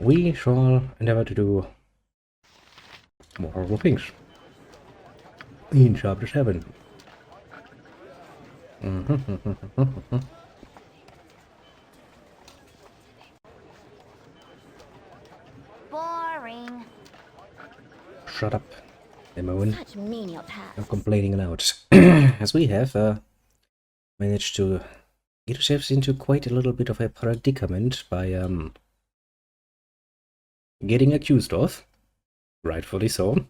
We shall endeavor to do more horrible things in chapter 7. Boring. Shut up, Demon. Such menial I'm tasks. complaining aloud. As we have managed to get ourselves into quite a little bit of a predicament by getting accused of, rightfully so,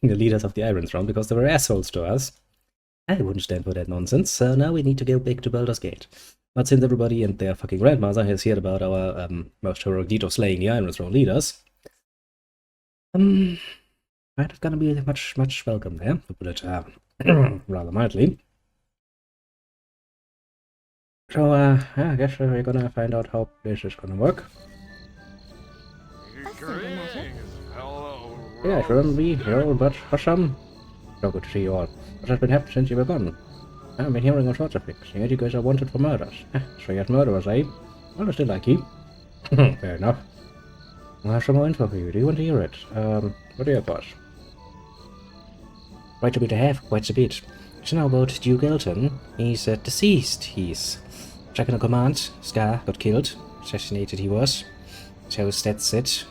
the leaders of the Iron Throne because they were assholes to us. I wouldn't stand for that nonsense, so now we need to go back to Baldur's Gate. But since everybody and their fucking grandmother has heard about our most heroic deed of slaying the Iron Throne leaders, might have gonna be much welcome there, to put it rather mildly. So, I guess we're gonna find out how this is gonna work. Yeah, I remember me, you're all but awesome. So good to see you all. What has been happening since you were gone? I've been hearing all sorts of things. You guys are wanted for murders. So you have murderers, eh? Well, I still like you. Fair enough. I have some more info for you. Do you want to hear it? What are your thoughts? Quite a bit to have, quite a bit. So now about Duke Elton. He's deceased. He's second in command. Scar got killed. Assassinated he was. So that's it.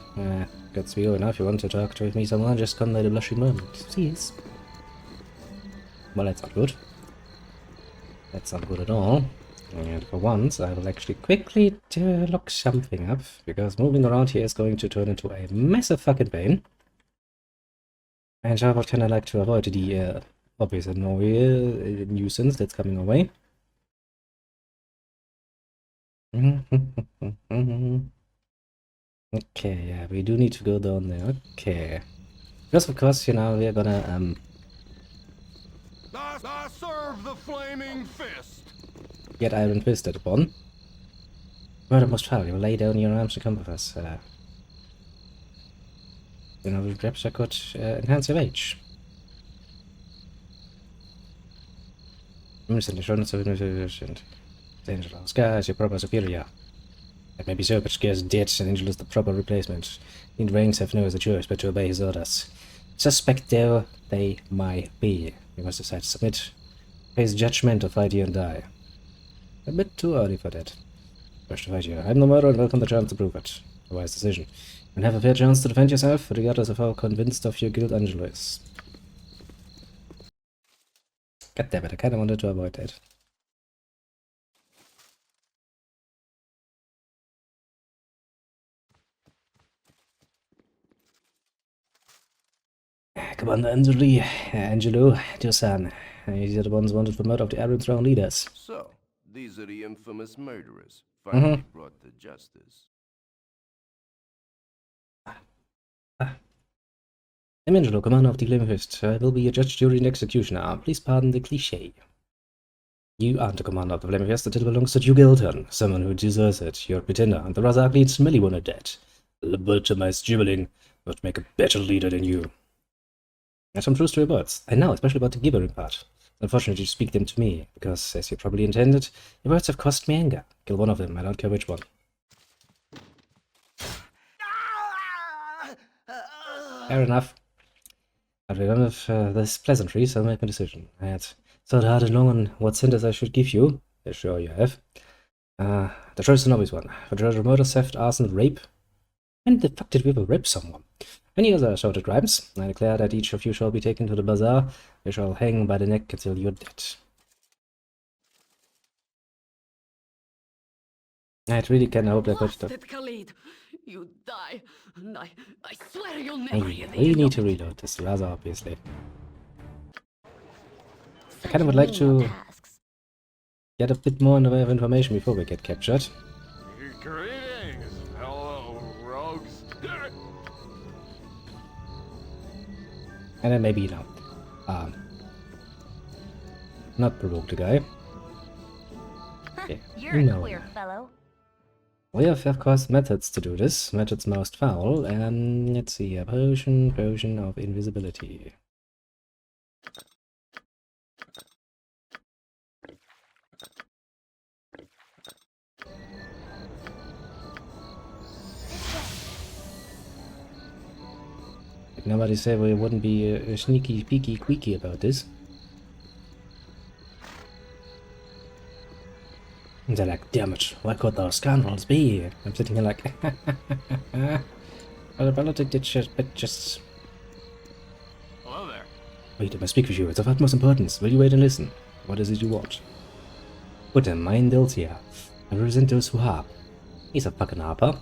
That's real enough. If you want to talk to me someone, just come by the blushing moment. Please. Well, that's not good. That's not good at all. And for once, I will actually quickly look something up, because moving around here is going to turn into a massive fucking pain. And I would kind of like to avoid the obvious nuisance that's coming away. Okay, yeah, we do need to go down there. Okay. Because of course, you know, we're gonna I serve the flaming fist. get iron fisted upon. Murder most foul, you will lay down your arms to come with us. You know, perhaps I could enhance your age. Instantly shown so inefficient. Angelo. Scar is your proper superior. That may be so, but Scar is dead, and Angelo is the proper replacement. The ranks have no other choice but to obey his orders. Suspect though they might be, you must decide to submit. Face judgment or fight you and die. A bit too early for that. First to fight you. I'm the murderer and welcome the chance to prove it. A wise decision. And have a fair chance to defend yourself, regardless of how convinced of your guilt Angelo is. God damn it, I kinda wanted to avoid that. Commander Angelo, dear son, these are the ones wanted for murder of the Iron Throne leaders. So, these are the infamous murderers, finally brought to justice. I'm Angelo, commander of the Flaming Fist. I will be your judge, jury, and executioner. Please pardon the cliché. You aren't the commander of the Flaming Fist. The title belongs to Duke Elton, someone who deserves it. You're a pretender, and the rather ugly and smelly one at that. Lobotomized dribbling would make a better leader than you. There's some truth to your words. I know, especially about the gibbering part. Unfortunately, you speak them to me, because, as you probably intended, your words have cost me anger. Kill one of them, I don't care which one. Fair enough. But we're done with this pleasantry, so I'll make my decision. I had thought hard and long on what sentence I should give you. Sure you have. The choice is an obvious one. For treasure, murder, theft, arson, rape. When the fuck did we ever rape someone? Any other assaulted crimes? I declare that each of you shall be taken to the bazaar. You shall hang by the neck until you're dead. I really can hope that much. Khalid, you die, and I swear you'll I never get the really end need of to it. reload this, rather obviously. I Such kind of would like menial to tasks. get a bit more in the way of information before we get captured. Greetings, fellow rogues. And then maybe, you know, not provoke the guy. Okay. You're No. a queer fellow. We have, of course, methods to do this. Methods most foul, and let's see, a potion of invisibility. nobody said we wouldn't be sneaky, peeky, queaky about this. And they're like, damn it, where could those scoundrels be? I'm sitting here like, well, the politics did just... Hello there. Wait, I must speak with you. It's of utmost importance. Will you wait and listen? What is it you want? Put a mind here. I represent those who harp. He's a fucking harper.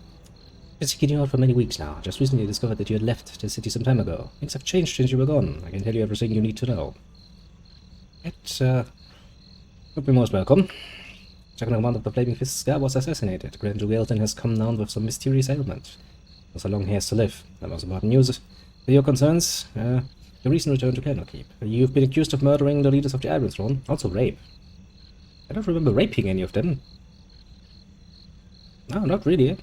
Been seeking you out for many weeks now. Just recently discovered that you had left the city some time ago. Things have changed since you were gone. I can tell you everything you need to know. You'll be most welcome. Second command of the Flaming Fist Scar was assassinated. Grand Jugelton has come down with some mysterious ailment. For so long he has to live. That was important news. For your concerns, the recent return to Candlekeep. You've been accused of murdering the leaders of the Iron Throne. Also rape. I don't remember raping any of them. No, not really.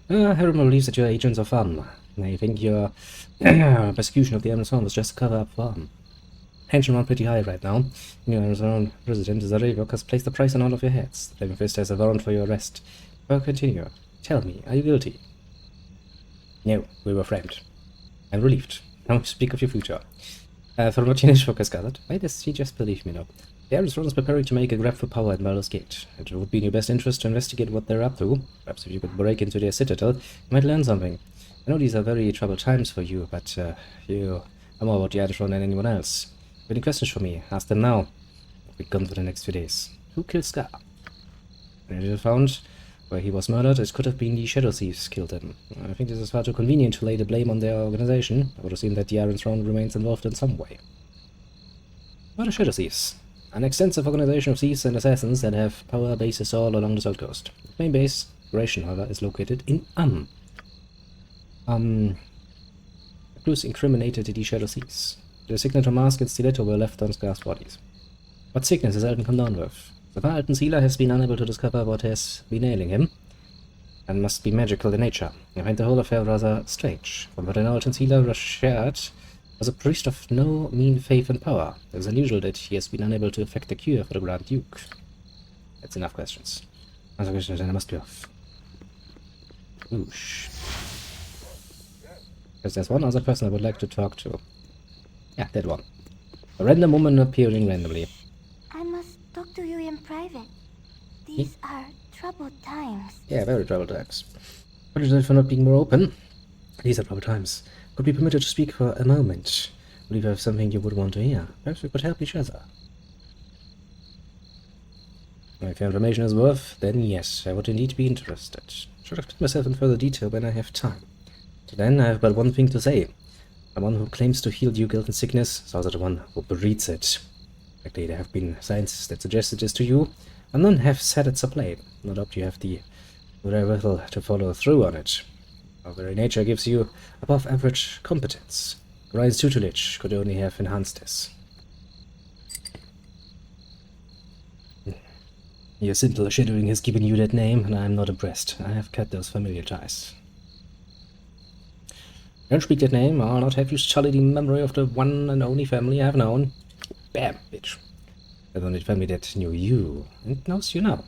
Harriman believes that you're agents of fun. I think your persecution of the Iron Throne was just a cover-up for fun. Tension run pretty high right now. Your Iron Throne President Zarevok has placed a price on all of your heads. The Flaming Fist has a warrant for your arrest. Well, continue. Tell me, are you guilty? No, we were framed. I'm relieved. Now speak of your future. From what Jinishvok has gathered, why does she just believe me now? The Iron Throne is preparing to make a grab for power at Baldur's Gate. It would be in your best interest to investigate what they're up to. Perhaps if you could break into their citadel, you might learn something. I know these are very troubled times for you, but you know more about the Iron Throne than anyone else. Any questions for me? Ask them now. I'll be gone for the next few days. Who killed Scar? When it is found where he was murdered, it could have been the Shadow Thieves killed him. I think this is far too convenient to lay the blame on their organization. I would assume that the Iron Throne remains involved in some way. What are Shadow Thieves? An extensive organization of thieves and assassins that have power bases all along the South Coast. The main base, Operation, however, is located in Clues incriminated the Shadow Thieves. The signature mask and stiletto were left on Scar's bodies. What sickness has Elton come down with? So far, Elton's healer has been unable to discover what has been ailing him, and must be magical in nature. I find the whole affair rather strange. From what I know, Elton's healer shared was a priest of no mean faith and power. It is unusual that he has been unable to effect a cure for the Grand Duke. That's enough questions. Other questions, then I must be off. Whoosh. Because there's one other person I would like to talk to. Yeah, that one. A random woman appearing randomly. I must talk to you in private. These are troubled times. Yeah, very troubled times. Apologize for not being more open. These are troubled times. Could be permitted to speak for a moment. I believe I have something you would want to hear. Perhaps we could help each other. If your information is worth, then yes, I would indeed be interested. Should explain myself in further detail when I have time. So then I have but one thing to say. The one who claims to heal you guilt and sickness is also the one who breeds it. Actually, there have been scientists that suggested this to you, and none have said it's a play. No doubt you have the wherewithal to follow through on it. Our very nature gives you above average competence. Ryan's tutelage could only have enhanced this. Your simple shadowing has given you that name, and I am not impressed. I have cut those familiar ties. Don't speak that name, I'll not have you sully the memory of the one and only family I have known. Bam, bitch. The only family that knew you, and knows you now.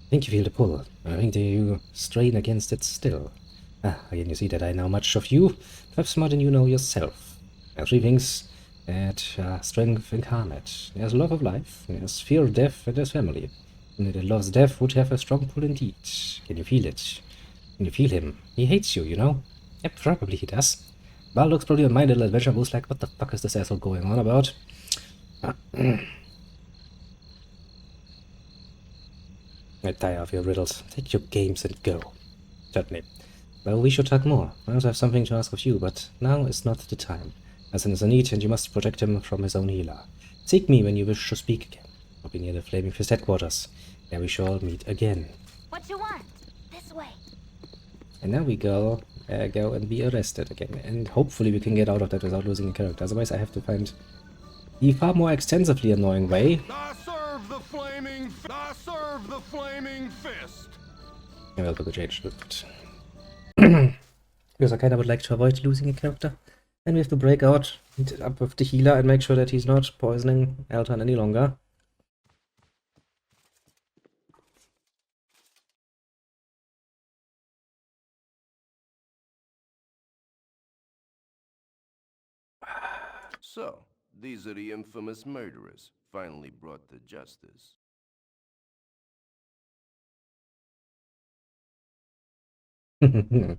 I think you feel the pull, and I think that you strain against it still. Again, you see that I know much of you, perhaps more than you know yourself. There are three things that are strength incarnate. There's love of life, there's fear of death, and there's family. And that loves death would have a strong pull indeed. Can you feel it? Can you feel him? He hates you, you know? Yep, probably he does. Baldur's probably on my little adventure was like, what the fuck is this asshole going on about? I tire of your riddles. Take your games and go. Certainly. Well, we should talk more. I also have something to ask of you, but now is not the time. Asen is in need, and you must protect him from his own healer. Seek me when you wish to speak again. I'll be near the Flaming Fist headquarters. There we shall meet again. What you want? This way. And now we go and be arrested again. And hopefully we can get out of that without losing a character. Otherwise I have to find the far more extensively annoying way. I serve the flaming fist. Yeah, well, the change but because I kinda would like to avoid losing a character. And we have to break out, meet up with the healer and make sure that he's not poisoning Elton any longer. So, these are the infamous murderers, finally brought to justice. Will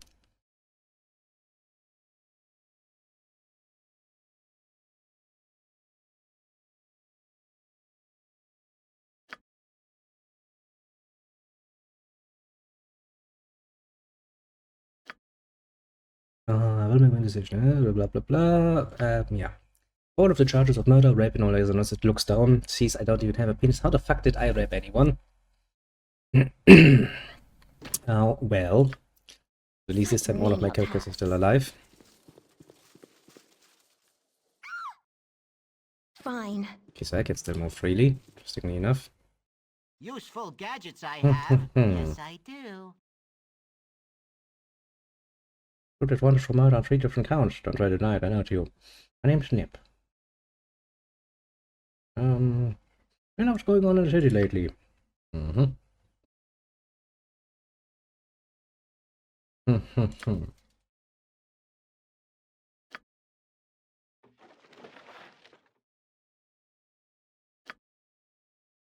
make my decision. Blah blah blah. Yeah. All of the charges of murder, rape, and all that is it looks down, sees I don't even have a penis. How the fuck did I rape anyone? Well, at least this time all of my characters are still alive. Fine. Okay, so I can still move freely, interestingly enough. Useful gadgets I have. Yes, I do. Looked wanted for murder on 3 different counts. Don't try to deny it, I know it you. My name's Nip. You know what's going on in the city lately?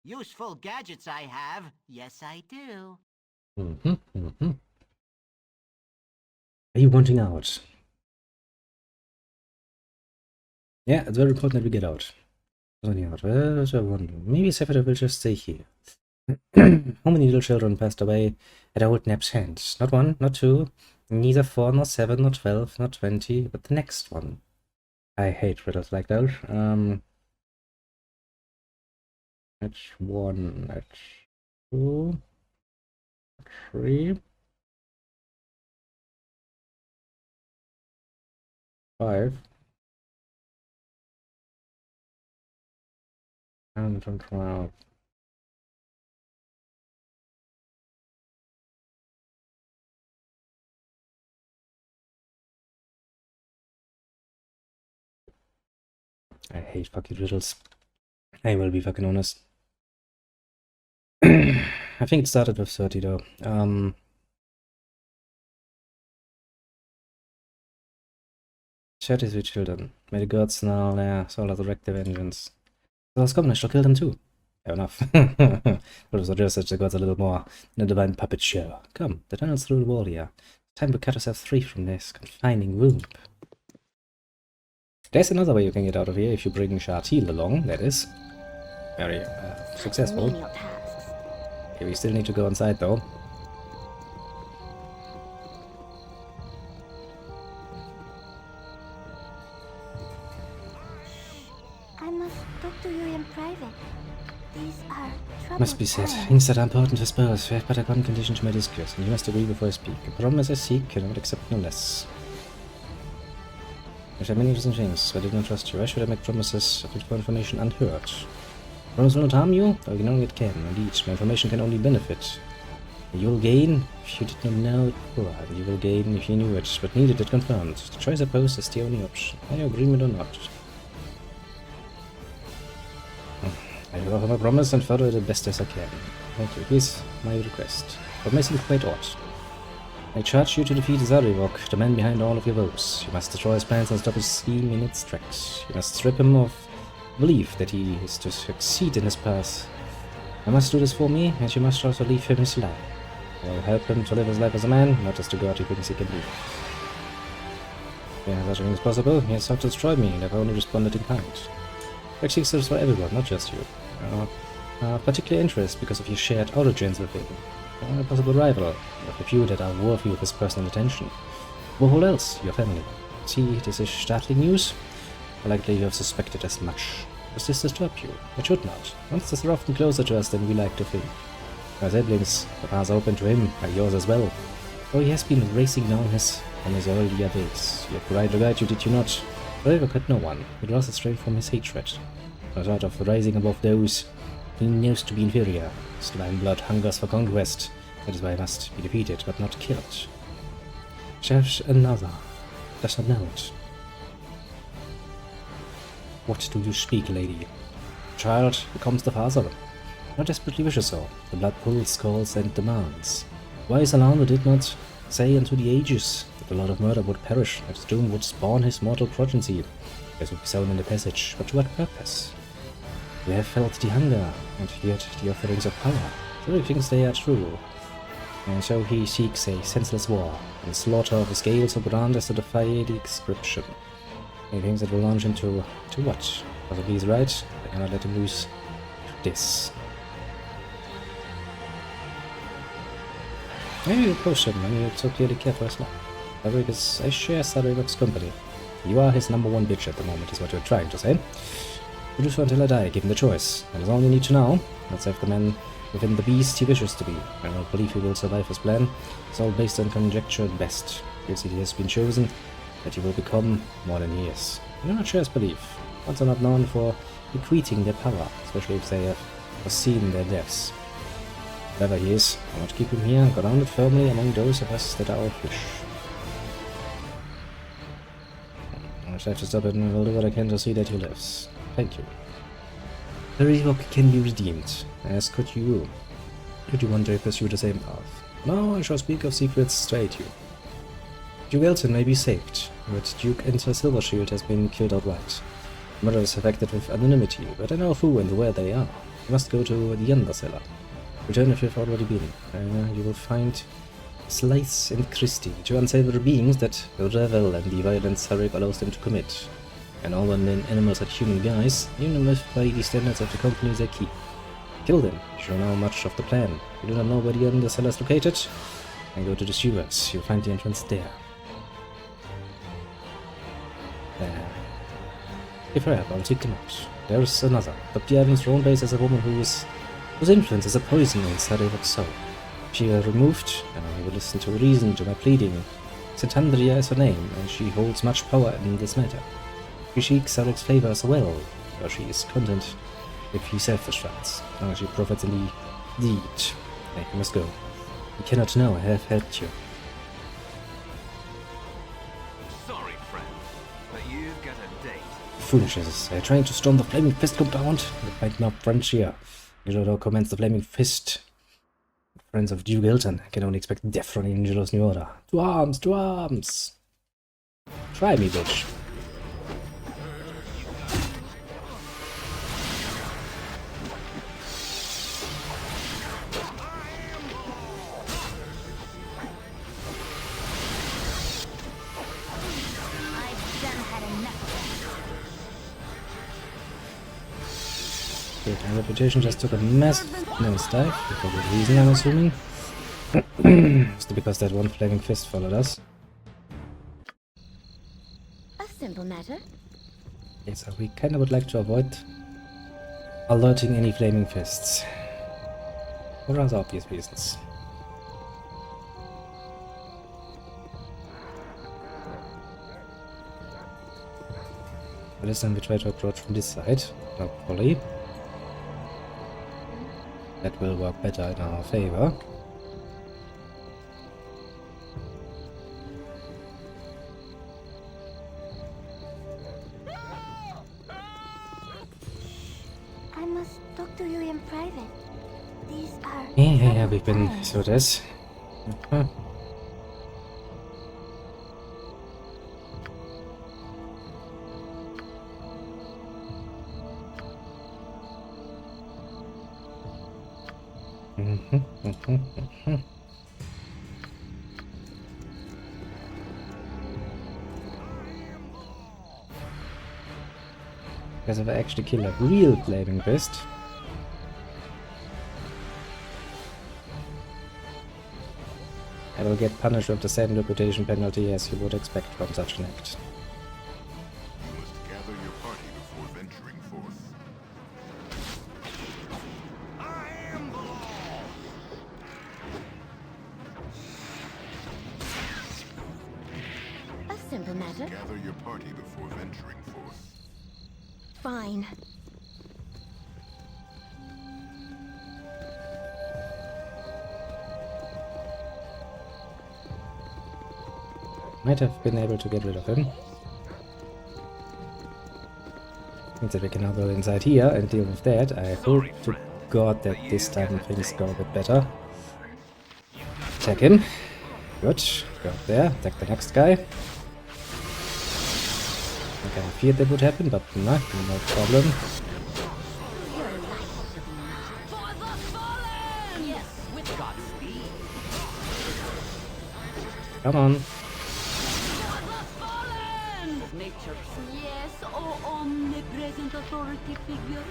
Useful gadgets I have. Yes, I do. Are you wanting out? Yeah, it's very important that we get out. Wanting out. Well, that's what I wonder. Maybe Sephiroth will just stay here. How many little children passed away at old Nep's hands? Not 1, not 2, neither 4, nor 7, nor 12, nor 20, but the next one. I hate riddles like that. That's 1, that's 2, 3, 5, and 12. I hate fucking riddles. I will be fucking honest. I think it started with 30 though. Chat is with children. May the gods now so resurrect their vengeance. So let's come, I shall kill them too. Fair enough. It was just the gods a little more than a divine puppet show. Come, the tunnel's through the wall here. Time to cut ourselves free from this confining womb. There's another way you can get out of here if you bring Shartil along, that is. Very successful. Menial tasks. Okay, we still need to go inside though. I must talk to you in private. These are troubled Must be said, times. things that are important to spurs, we have but one condition to my discourse, and you must agree before I speak. A promise I seek, cannot accept no less. I have many reasons things, I did not trust you. Why should I make promises of your information unheard? Promise will not harm you, though you know it can. Indeed, my information can only benefit. You will gain if you did not know it before, and you will gain if you knew it, but needed it confirmed. The choice I pose is the only option. Are you agreement or not? I will offer my promise and follow it as best as I can. Thank you. Here's my request. What may seem quite odd. I charge you to defeat Zarivok, the man behind all of your woes. You must destroy his plans and stop his scheme in its tracks. You must strip him of belief that he is to succeed in his path. You must do this for me, and you must also leave him his life. I will help him to live his life as a man, not as the god he thinks he can be. Yeah, such a thing is possible. He has sought to destroy me, and I've only responded in kind. Actually exists for everyone, not just you. Particular interest because of your shared origins with him. A possible rival, of the few that are worthy of his personal attention. Above all else, your family. See, this is startling news. Likely you have suspected as much. Does this disturb you? It should not. Monsters are often closer to us than we like to think. My siblings, the paths open to him, are yours as well. Though he has been racing down from his earlier days. You had pride to guide you, did you not? However, could no one. He draws his strength from his hatred. No sort of rising above those he knows to be inferior. His divine blood hungers for conquest. That is why he must be defeated, but not killed. Perhaps another does not know it. What do you speak, lady? The child becomes the father. Not desperately wishes so. The blood pulls, calls, and demands. Wise Alano did not say unto the ages that the Lord of Murder would perish, that his doom would spawn his mortal progeny. This will be sown in the passage, but to what purpose? You have felt the hunger, and heard the offerings of power. So he thinks they are true. And so he seeks a senseless war, and slaughter of a scale so grand as to defy description. He thinks it will launch him to what? Possibly he's right, I cannot let him lose this. Maybe you approach him when you so clearly care for his life. Cedric is a share Cedric's company. You are his number one bitch at the moment, is what you're trying to say. You do so until I die, given the choice. That is all you need to know. Let's have the man within the beast he wishes to be. I don't believe he will survive his plan. It's all based on conjecture at best. You see, he has been chosen, that he will become more than he is. I do not share his belief. Gods are not known for bequeathing their power, especially if they have foreseen their deaths. Whatever he is, I want to keep him here, grounded firmly among those of us that are our fish. I shall have to stop it, and I will do what I can to see that he lives. Thank you. The Reebok can be redeemed, as could you. Could you one day pursue the same path? No, I shall speak of secrets straight to you. Duke Elton may be saved, but Duke Enter Silvershield has been killed outright. Murder is affected with anonymity, but I know who and where they are. You must go to the Undercellar. Return if you've already been. You will find Slice and Christie, two unsavory beings that revel in the violence Cedric allows them to commit. And all when animals are human guys, even if by the standards of the company they keep. Kill them, you don't know much of the plan. You do not know where the Undercellar is located? Then go to the sewers, you'll find the entrance there. There. Give her up, I'll take them out. There is another. Dr. Ivan's throne base is a woman whose influence is a poison in Cedric's soul. She was removed, and he will listen to reason to my pleading. Setandria is her name, and she holds much power in this matter. She seeks Cedric's favor as well, for she is content if he self-destructs, as long as she profits in the deed. Hey, you must go. You cannot know I have helped you. Sorry, friend, but you've got a date. Foolishness. They're trying to storm the Flaming Fist compound. They find no friends here. Angelo commands the Flaming Fist. Friends of Duke Elton can only expect death from Angelo's new order. To arms! To arms! Try me, bitch. Okay, my reputation just took a massive nosedive, for good reason, I'm assuming. Just because that one Flaming Fist followed us. A simple matter. Okay, so we kinda would like to avoid alerting any Flaming Fists. For rather obvious reasons. But this time we try to approach from this side, hopefully. That will work better in our favor. I must talk to you in private. These are... Yeah, we've been through this. Because if I actually kill a real Flaming Fist, I will get punished with the same reputation penalty as you would expect from such an act. You must gather your party before venturing forth. A simple matter. Gather your party before venturing forth. Fine. Might have been able to get rid of him. Means that we can now go inside here and deal with that. I hope to God that this time things go a bit better. Attack him. Good. Go up there. Attack the next guy. kind of feared that would happen, but no problem. For the fallen! Yes, with Godspeed. Come on. For the fallen! Nature. Yes, oh omnipresent authority figure.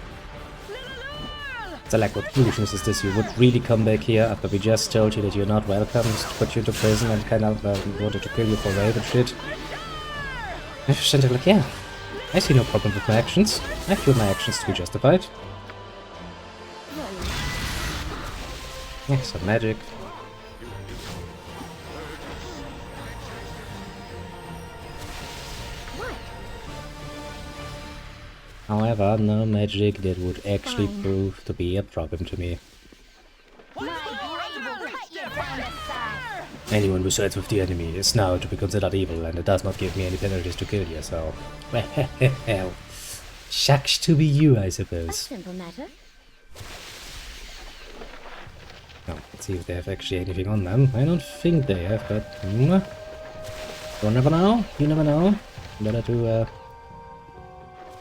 So like, what foolishness is this? You would really come back here after we just told you that you're not welcome, just put you into prison and kind of wanted to kill you for rape and shit. And Shantae like, yeah, I see no problem with my actions. I feel my actions to be justified. Yeah, some magic. However, no magic that would actually prove to be a problem to me. Anyone who sides with the enemy is now to be considered evil, and it does not give me any penalties to kill you, so... Well, shucks to be you, I suppose. Simple matter. Now, let's see if they have actually anything on them. I don't think they have, but... you'll never know, you never know. Better to,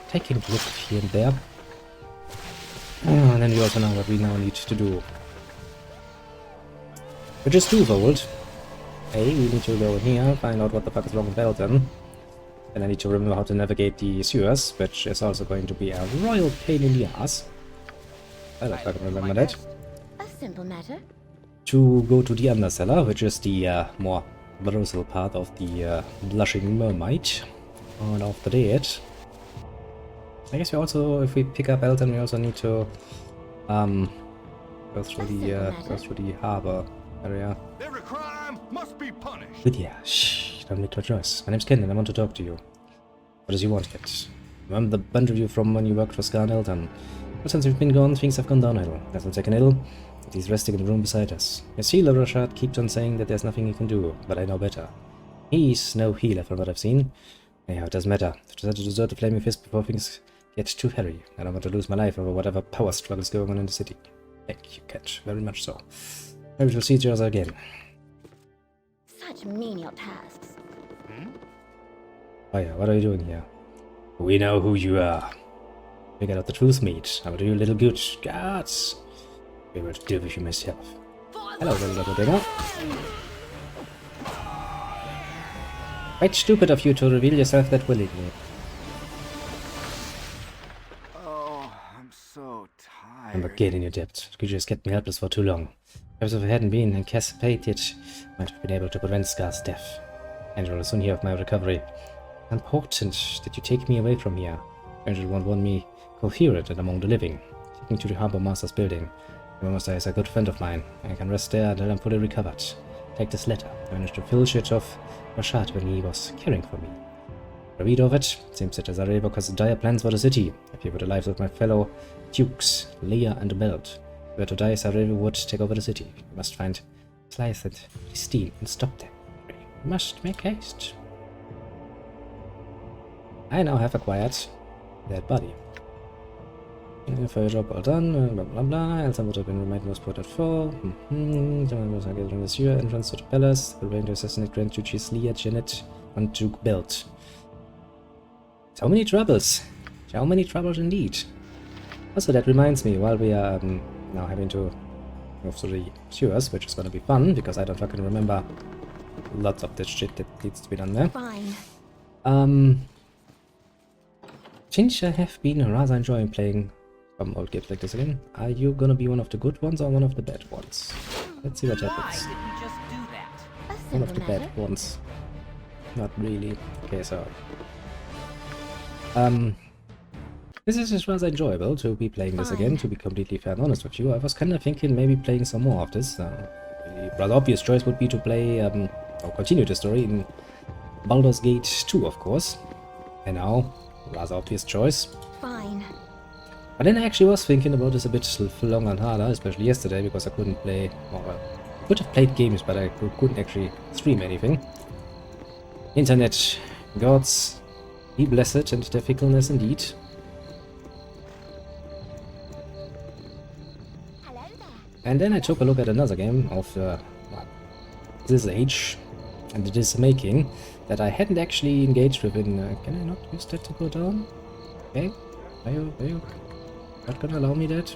take a look here and there. And then we also know what we now need to do. Which is twofold. A, we need to go in here, find out what the fuck is wrong with Baldur. And I need to remember how to navigate the sewers, which is also going to be a royal pain in the ass. I don't fucking remember that. A simple matter. To go to the Undercellar, which is the more brutal part of the Blushing Mermaid. And after that, I guess we also, if we pick up Baldur, we also need to go through the harbor area. Every crime must be punished. But yeah, shh, don't make no choice. My name's Ken and I want to talk to you. What does you want, kid? Remember the bunch of you from when you worked for Scar and Elton? But since you've been gone, things have gone downhill. As we'll take an ill, but he's resting in the room beside us. His healer, Rashad, keeps on saying that there's nothing he can do, but I know better. He's no healer from what I've seen. Anyhow, it doesn't matter. I decided to desert the Flaming Fist before things get too hairy. I don't want to lose my life over whatever power struggle is going on in the city. Thank you, Cat. Very much so. Maybe we'll see each other again. Such menial tasks. Oh yeah, what are you doing here? We know who you are. Figure out the truth, mate. How do you, little good guards? We will deal with you myself. Hello, little dinner. Quite stupid of you to reveal yourself that willingly. Oh, I'm so tired. I'm not getting your debt. You just kept me helpless for too long. Perhaps if I hadn't been incapacitated, I might have been able to prevent Scar's death. Angel will soon hear of my recovery. Important that you take me away from here. Angel won't want me coherent and among the living. Take me to the Harbor Master's building. The Master is a good friend of mine. I can rest there until I'm fully recovered. Take this letter. I managed to fill shit off Rashad when he was caring for me. I read of it. Seems that Azarevo has dire plans for the city. I fear for the lives of my fellow dukes, Leia and Belt. If we were to die, Azarevo would take over the city. We must find Slice and Christine and stop them. We must make haste. I now have acquired that body. For your job well done, blah blah blah. Elsa would have been reminded was put at 4. Someone was gathering the sewer entrance to the palace. The rain to assassinate Grand Duchess Leia, Janet, and Duke Belt. So many troubles. So many troubles indeed. Also, that reminds me, while we are now having to move through the sewers, which is gonna be fun, because I don't fucking remember lots of this shit that needs to be done there. Fine. Since I have been rather enjoying playing some old games like this again, are you gonna be one of the good ones or one of the bad ones? Let's see what Why happens. did you just do that? A One of simple the matter. bad ones. Not really. Okay, so... this is just rather enjoyable to be playing this again, to be completely fair and honest with you. I was kind of thinking maybe playing some more of this. The rather obvious choice would be to play, or continue the story in Baldur's Gate 2, of course. And now, rather obvious choice. Fine. But then I actually was thinking about this a bit longer and harder, especially yesterday, because I couldn't play, or I could have played games, but I couldn't actually stream anything. Internet gods be blessed and their fickleness indeed. Hello there. And then I took a look at another game of this age, and it is making, that I hadn't actually engaged with in... can I not use that to go down? Okay. Are you not gonna allow me that?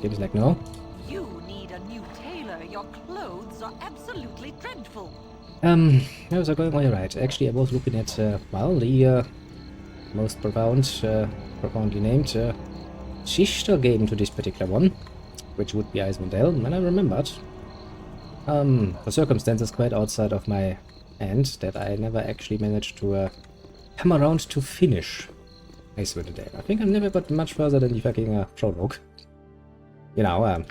Game's like, no. You need a new tailor. Your clothes are absolutely dreadful. I was going all right. Actually, I was looking at, well, the most profoundly named sister game to this particular one, which would be Icewind Dale, and I remembered, for circumstances quite outside of my hand, that I never actually managed to come around to finish Icewind Dale. I think I never got much further than the fucking prologue. You know,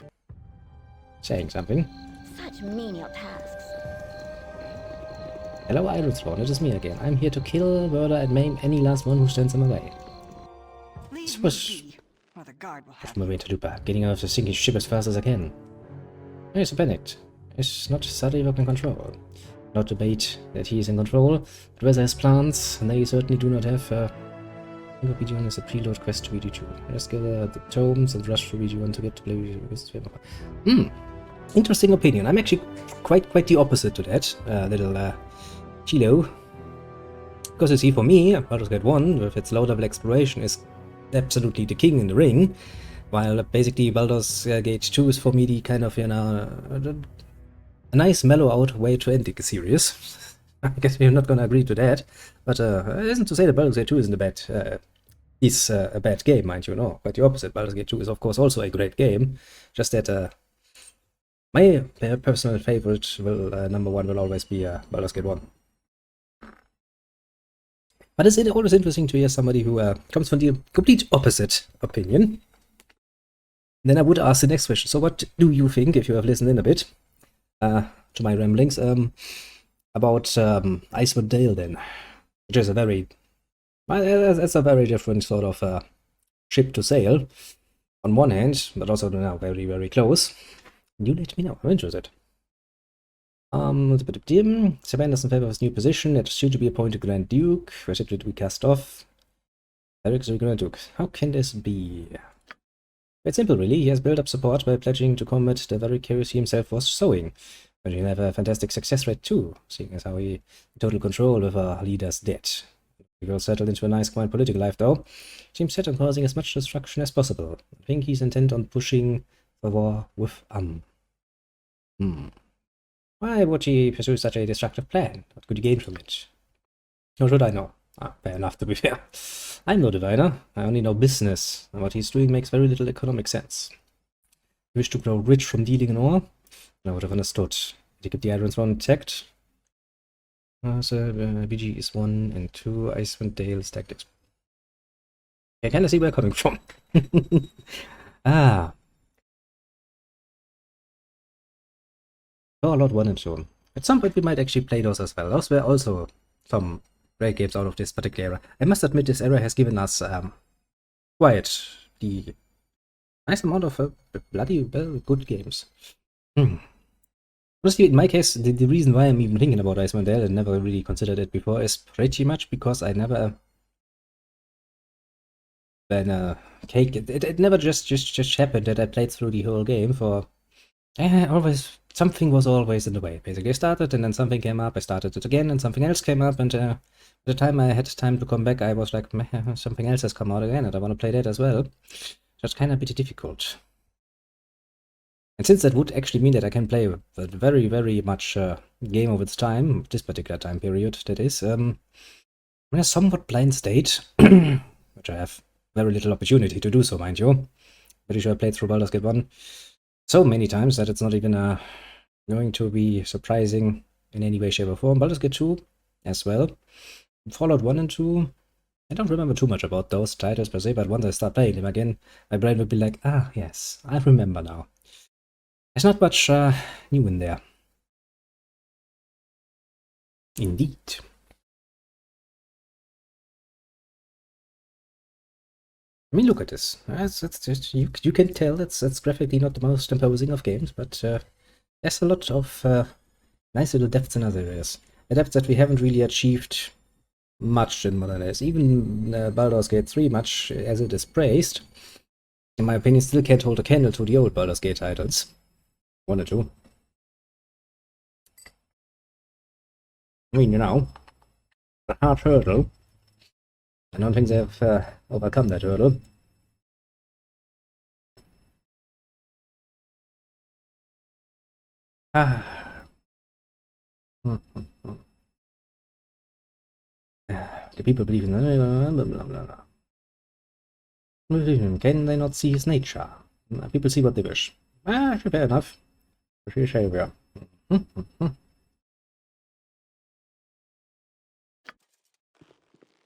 saying something. Such menial tasks. Hello, Ironspawn, it is me again. I'm here to kill, murder, and maim any last one who stands in my way. Leave This me was be, or the guard will have from my interloper, getting out of the sinking ship as fast as I can. He's so panicked. It's not suddenly in control. Not debate that he is in control, but whether his plans, and they certainly do not have. Think of BG1 as a preload quest to BG2. Let's gather the tomes and rush for BG1 to get to play BG2. Interesting opinion. I'm actually quite the opposite to that little Chilo. Because you see, for me, Baldur's Gate 1, with its low-level exploration, is absolutely the king in the ring, while basically Baldur's Gate 2 is for me the kind of, you know, a nice mellow-out way to end the series. I guess we're not gonna agree to that, but it isn't to say that Baldur's Gate 2 isn't a bad game, mind you, no, quite the opposite. Baldur's Gate 2 is of course also a great game, just that my personal favorite will, number one will always be Baldur's Gate 1. But it's always interesting to hear somebody who comes from the complete opposite opinion. Then I would ask the next question. So what do you think, if you have listened in a bit to my ramblings, about Icewind Dale then? Which is a very... well, that's a very different sort of ship to sail, on one hand, but also now very, very close. You let me know, I'm interested. It's a bit of dim. Savannah's in favor of his new position. It's soon to be appointed Grand Duke. Recipe to be cast off. Eric's the Grand Duke. How can this be? Quite simple, really. He has built up support by pledging to combat the very chaos he himself was sowing. But he'll have a fantastic success rate too, seeing as how he in total control of our leader's dead. He will settle into a nice, quiet political life, though. Seems set on causing as much destruction as possible. I think he's intent on pushing for war with Why would he pursue such a destructive plan? What could he gain from it? How should I know? Fair enough, to be fair. I'm no diviner. I only know business, and what he's doing makes very little economic sense. He wished to grow rich from dealing in ore? I would have understood. Did he keep the Irons one intact? So, BG is 1 and 2, Icewind Dale is tactics. I kind of see where I'm coming from. Oh, Lord 1 and 2. At some point we might actually play those as well. Those were also some great games out of this particular era. I must admit this era has given us quite the nice amount of bloody well good games. Honestly, in my case, the reason why I'm even thinking about Icewind Dale and never really considered it before is pretty much because I never it never just happened that I played through the whole game for always something was always in the way. Basically, I started and then something came up, I started it again and something else came up, and by the time I had time to come back I was like, meh, something else has come out again and I want to play that as well. That's kind of a bit difficult. And since that would actually mean that I can play a very, very much game of its time, this particular time period, that is, in a somewhat blind state, which I have very little opportunity to do so, mind you. Pretty sure I played through Baldur's Gate 1 so many times that it's not even going to be surprising in any way, shape, or form. Baldur's Gate 2 as well. Fallout 1 and 2, I don't remember too much about those titles per se, but once I start playing them again, my brain will be like, ah, yes, I remember now. There's not much new in there. Indeed. I mean, look at this. That's just, you can tell it's graphically not the most imposing of games, but there's a lot of nice little depths in other areas. A depth that we haven't really achieved much in modern days. Even Baldur's Gate 3, much as it is praised, in my opinion, still can't hold a candle to the old Baldur's Gate titles. 1 or 2. I mean, you know, a hard hurdle. I don't think they've overcome that hurdle. Ah. The people believe in blah, blah, blah, blah. Can they not see his nature? People see what they wish. Fair enough. Behavior.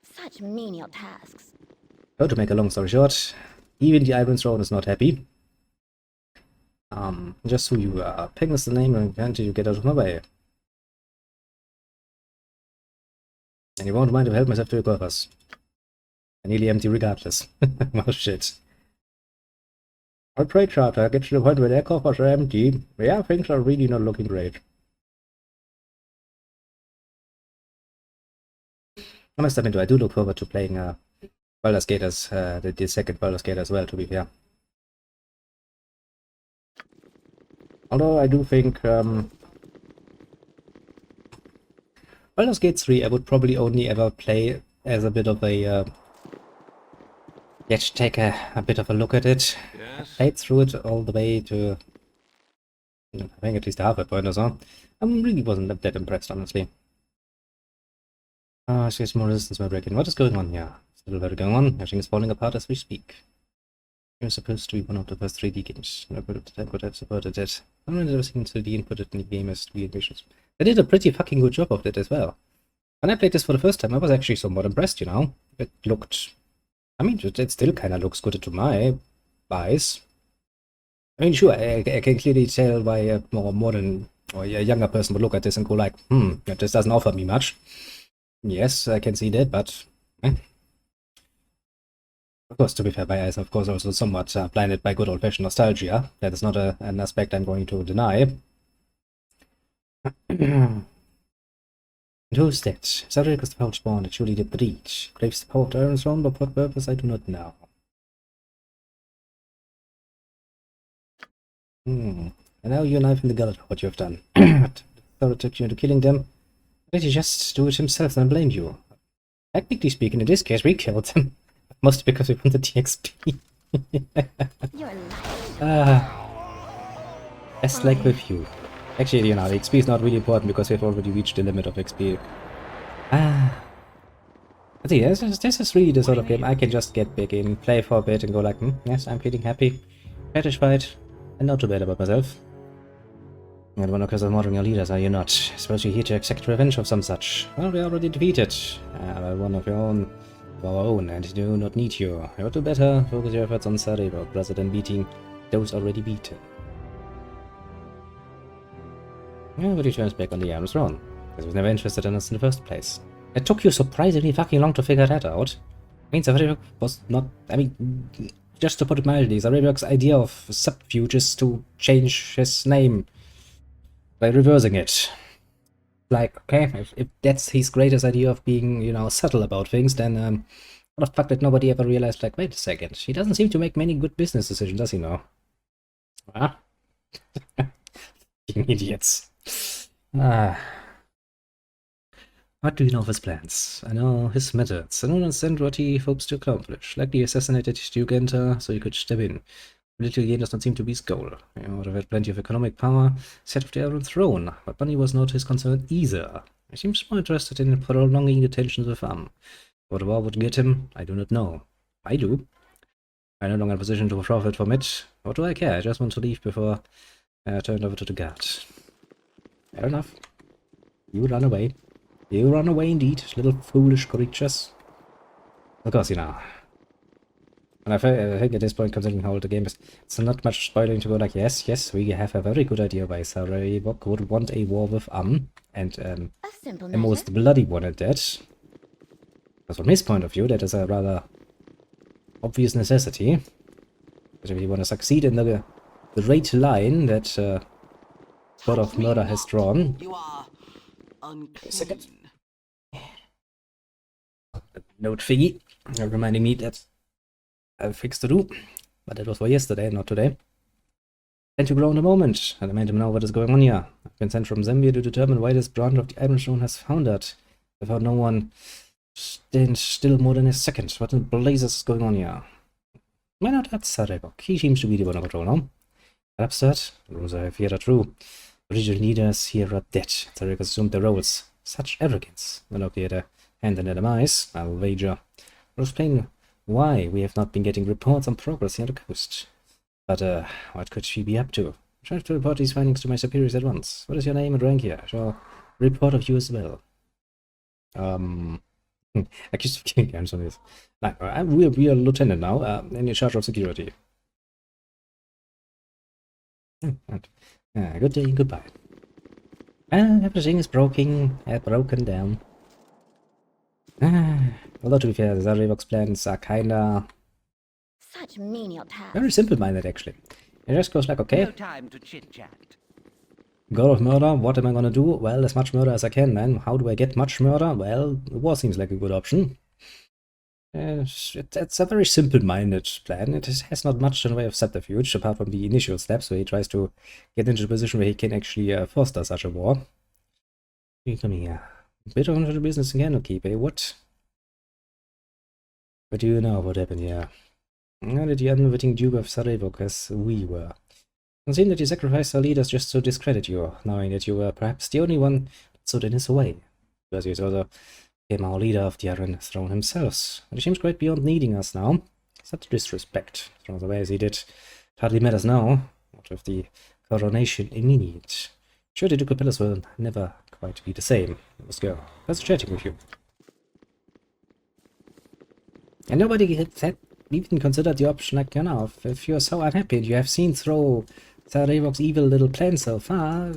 Such menial tasks. So, to make a long story short, even the Iron Throne is not happy. Just so you ping us the name until you get out of my way. And you won't mind if I help myself to your purpose. I nearly empty regardless. Well, shit. Our trade charter gets to the point where their coffers are empty. Yeah, things are really not looking great. I must admit, I do look forward to playing Baldur's Gate as the second Baldur's Gate as well, to be fair. Although I do think Baldur's Gate 3 I would probably only ever play as a bit of a yet take a bit of a look at it. Yes? Played through it all the way to I think at least the halfway point or so. I really wasn't that impressed, honestly. I see more resistance by breaking. What is going on here? Still a lot going on. Everything is falling apart as we speak. You're supposed to be one of the first 3D games. I could have supported it. I don't know if 3D inputted in the game as 3D missions. They did a pretty fucking good job of it as well. When I played this for the first time, I was actually somewhat impressed, you know. It looked... I mean, it still kind of looks good to my eyes. I mean, sure, I can clearly tell why a more modern or a younger person would look at this and go like, this doesn't offer me much. Yes, I can see that, but... Of course, to be fair, my eyes, of course, also somewhat blinded by good old-fashioned nostalgia. That is not an aspect I'm going to deny. And who's that? Cedric is the pouch spawn that surely did the deed. Craves the power of the Iron Throne, but for what purpose I do not know. And now you're knife in the gullet for what you have done. So it took you into killing them. Did he just do it himself and blame you? Technically speaking, in this case, we killed them. Mostly because we wanted the XP. You're lying. Just like with you. Actually, you know, the XP is not really important because we've already reached the limit of XP. But yeah, this is really the sort of game I can just get back in, play for a bit and go like, yes, I'm feeling happy, satisfied, and not too bad about myself. And one because of murdering your leaders, are you not? I suppose you're here to exact revenge of some such. Well, we already defeated. One of your own. Our own, and do not need you. You'll do better. Focus your efforts on Saribok rather than beating those already beaten. Everybody turns back on the Iron Throne, because he was never interested in us in the first place. It took you surprisingly fucking long to figure that out. I mean, Saribok was not... I mean, just to put it mildly, Saribok's idea of subterfuge is to change his name by reversing it. Like, okay, if that's his greatest idea of being, you know, subtle about things, then what the fuck did nobody ever realize, like, wait a second, he doesn't seem to make many good business decisions, does he now? Huh? Fucking idiots. What do you know of his plans? I know his methods. I don't understand what he hopes to accomplish. Likely assassinated Duke Enter so he could step in. Political gain does not seem to be his goal. He would have had plenty of economic power, set of the Iron Throne, but money was not his concern either. He seems more interested in prolonging the tensions with What the war would get him, I do not know. I do. I'm no longer in a position to profit from it. What do I care? I just want to leave before I turn over to the guards. Fair enough. You run away. You run away indeed, little foolish creatures. Of course, you know. And I think at this point, considering how old the game is, it's not much spoiling to go like, yes, we have a very good idea why Saribok would want a war with and A simple a most bloody one at that. Because from his point of view, that is a rather obvious necessity. But if you want to succeed in the great line that God of Murder has drawn... You are unclean. A second. Note thingy, reminding me that I have things to do, but that was for yesterday, not today. And to grow in the moment, and I made him know what is going on here. been sent from Zambia to determine why this branch of the Iron Stone has foundered. Without no one stands still more than a second. What in blazes is going on here? Why not add Sarevok? He seems to be the one in control now. Absurd? Rules I fear are true. Original leaders here are dead. Sarevok assumed their roles. Such arrogance. Well, okay, had a hand in their demise, I'll wager. I'll explain why we have not been getting reports on progress here on the coast. But, what could she be up to? Try to report these findings to my superiors at once. What is your name and rank here? Shall report of you as well. Accused of killing games on this. We are lieutenant now, in charge of security. Good day, goodbye. Everything is broken down. Although to be fair, the Zarevok's plans are kinda Such menial tasks. very simple-minded, actually. It just goes like, okay, No time to chit-chat. God of murder, what am I gonna do? Well, as much murder as I can, man. How do I get much murder? Well, war seems like a good option. It's a very simple-minded plan. It has not much in the way of subterfuge, apart from the initial steps where he tries to get into a position where he can actually foster such a war. You come here. Bit of the business again, okay, eh? What? What do you know what happened here? How did the unwitting Duke of Sarevok, as we were? It seemed that you sacrificed our leaders just to discredit you, knowing that you were perhaps the only one that stood in his way. Because you also became our leader of the Iron Throne himself. But he seems quite beyond needing us now. Such disrespect, thrown away as he did. It hardly matters now, not with the coronation immediate. Sure, the Duke of Pillars will never quite be the same. Let's go. Let's chatting with you. And nobody had even considered the option, like, you know, if you're so unhappy and you have seen through Sarevok's evil little plan so far,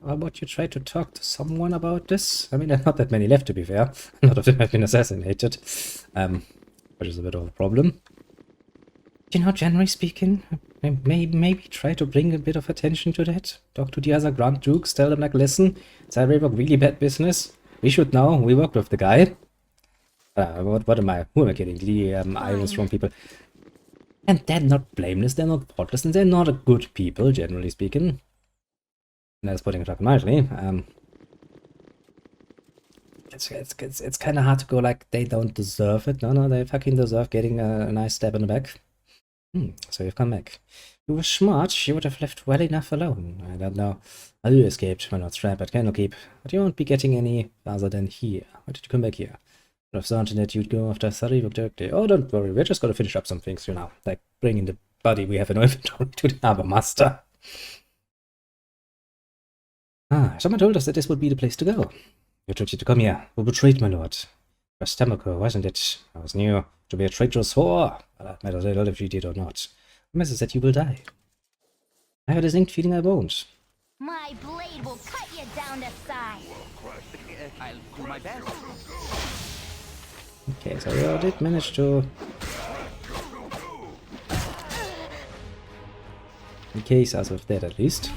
how about you try to talk to someone about this? I mean, there are not that many left, to be fair. A lot of them have been assassinated, which is a bit of a problem. You know, generally speaking, maybe try to bring a bit of attention to that. Talk to the other Grand Dukes, tell them, like, listen, Sarevok really bad business. We should know, we worked with the guy. Who am I kidding? The Iron Throne people. And they're not blameless, they're not faultless, and they're not a good people, generally speaking. And that's putting it up mildly. It's kind of hard to go like they don't deserve it. No, they fucking deserve getting a nice stab in the back. So you've come back. You were smart, you would have left well enough alone. I don't know how you escaped, well not trapped at Candlekeep, but you won't be getting any farther than here. Why did you come back here? I have thought that you'd go after Sarevok directly. Oh, don't worry, we're just gonna finish up some things, you know, like bringing the body we have in our inventory to the Harbor Master. Someone told us that this would be the place to go. Who took you to come here? Who betrayed my lord? It was Tamako, wasn't it? I was new to be a traitorous whore. But that matters little if you did or not. The message that you will die. I have a distinct feeling I won't. My blade will cut you down to size. I'll do my best. Okay, so you did manage to... encase us with that at least.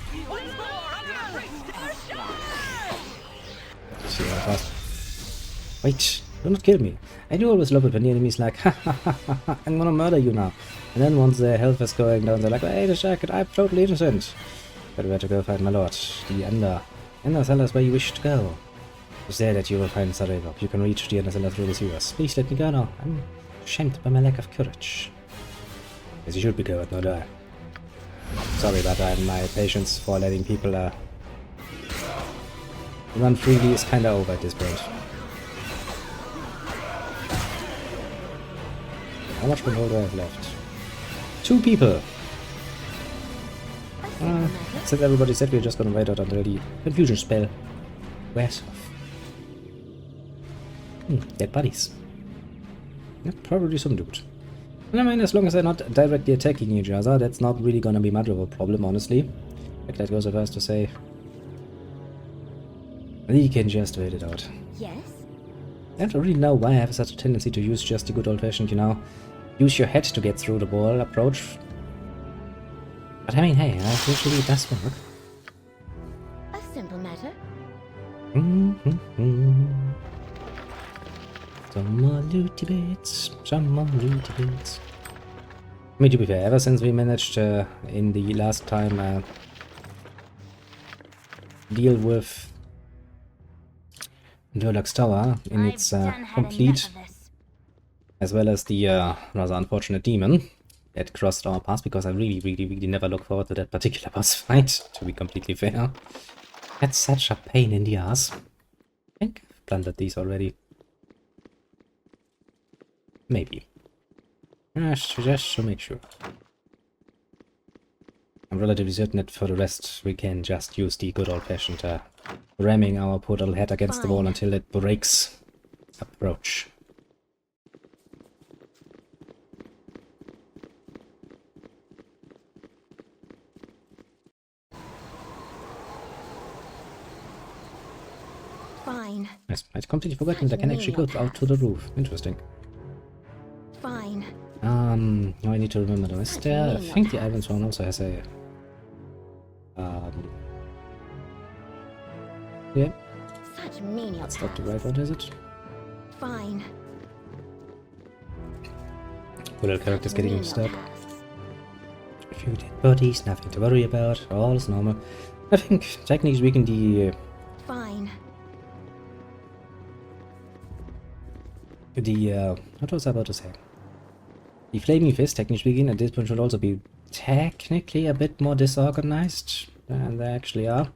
See how fast. Wait, do not kill me. I do always love it when the enemy's like, ha ha ha ha ha, I'm gonna murder you now. And then once their health is going down, they're like, hey, the jacket, I'm totally innocent. But where to go find my lord? The Ender. Ender, tell us where you wish to go. It's there that you will find Sarevok. You can reach the Ender Cellar through the sewers. Please let me go now. I'm ashamed by my lack of courage. As you should be going, not I. Sorry about that. My patience for letting people run freely is kinda over at this point. How much control do I have left? 2 people! Since everybody said we're just gonna wait out until the confusion spell wears off. Dead bodies. Yeah, probably some dude. And I mean, as long as they're not directly attacking each other, that's not really gonna be much of a problem, honestly. In fact, that goes so far as to say, we can just wait it out. Yes? I don't really know why I have such a tendency to use just the good old-fashioned, you know, use your head to get through the wall approach. But I mean, hey, usually it does work. A simple matter. Some more looty bits, some more looty bits. I mean, to be fair, ever since we managed in the last time deal with Durlach's tower in its complete, as well as the rather unfortunate demon that crossed our paths, because I really never look forward to that particular boss fight, to be completely fair. That's such a pain in the ass. I think I've plundered these already. Maybe. Just to make sure. I'm relatively certain that for the rest we can just use the good old-fashioned ramming our poor little head against the wall until it breaks approach. Fine. Yes, I'd completely forgotten that I can actually go out to the roof. Interesting. Fine. Now I need to remember the rest there. I think the Iron Throne also has a... yeah. Such menial That's not the right tasks. one, is it? Fine. Poor little character's getting Menial mixed up. tasks. A few dead bodies, nothing to worry about. All is normal. I think technically speaking the... Fine. what was I about to say? The Flaming Fist, technically speaking, at this point should also be technically a bit more disorganized than they actually are.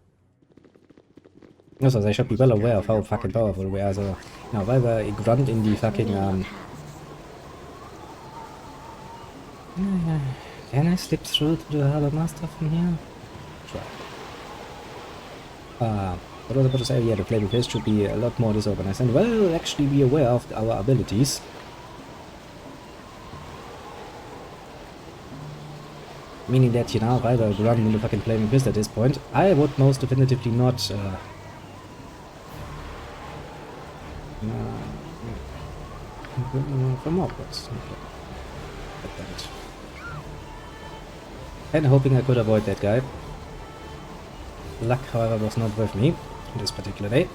Also, they should be well aware of how fucking powerful we are, so... Now, if I were a grunt in the fucking, can I slip through to the Harbor Master from here? Try. What was I about to say? Yeah, the Flaming Fist should be a lot more disorganized and well actually be aware of our abilities. Meaning that, you know, if I were running in the fucking Flaming Fist at this point, I would most definitively not from upwards. Like that. And hoping I could avoid that guy. Luck, however, was not with me this particular day.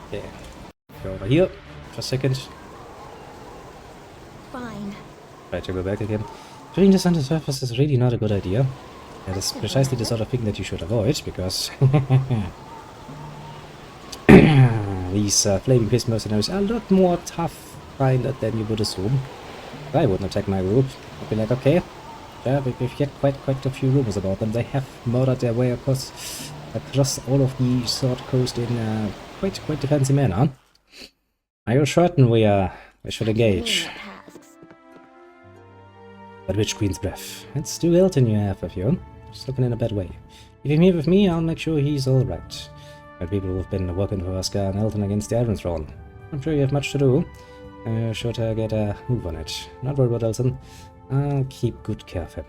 Okay. Go over here for a second. Fine. Try to go back again. Doing this on the surface is really not a good idea. That is precisely the sort of thing that you should avoid, because these Flaming Fist mercenaries are a lot more tough-minded than you would assume. If I wouldn't attack my group, I'd be like, okay, yeah, we've had quite a few rumors about them. They have murdered their way across all of the Sword Coast in quite a fancy manner. Are you certain we should engage? Menial tasks. But which Queen's breath? It's Stu Hilton you have with you. Just looking in a bad way. If you're here with me, I'll make sure he's alright. But people who've been working for Oscar and Elton against the Iron Throne. I'm sure you have much to do. Sure to get a move on it. Not worry about Elton. I'll keep good care of him.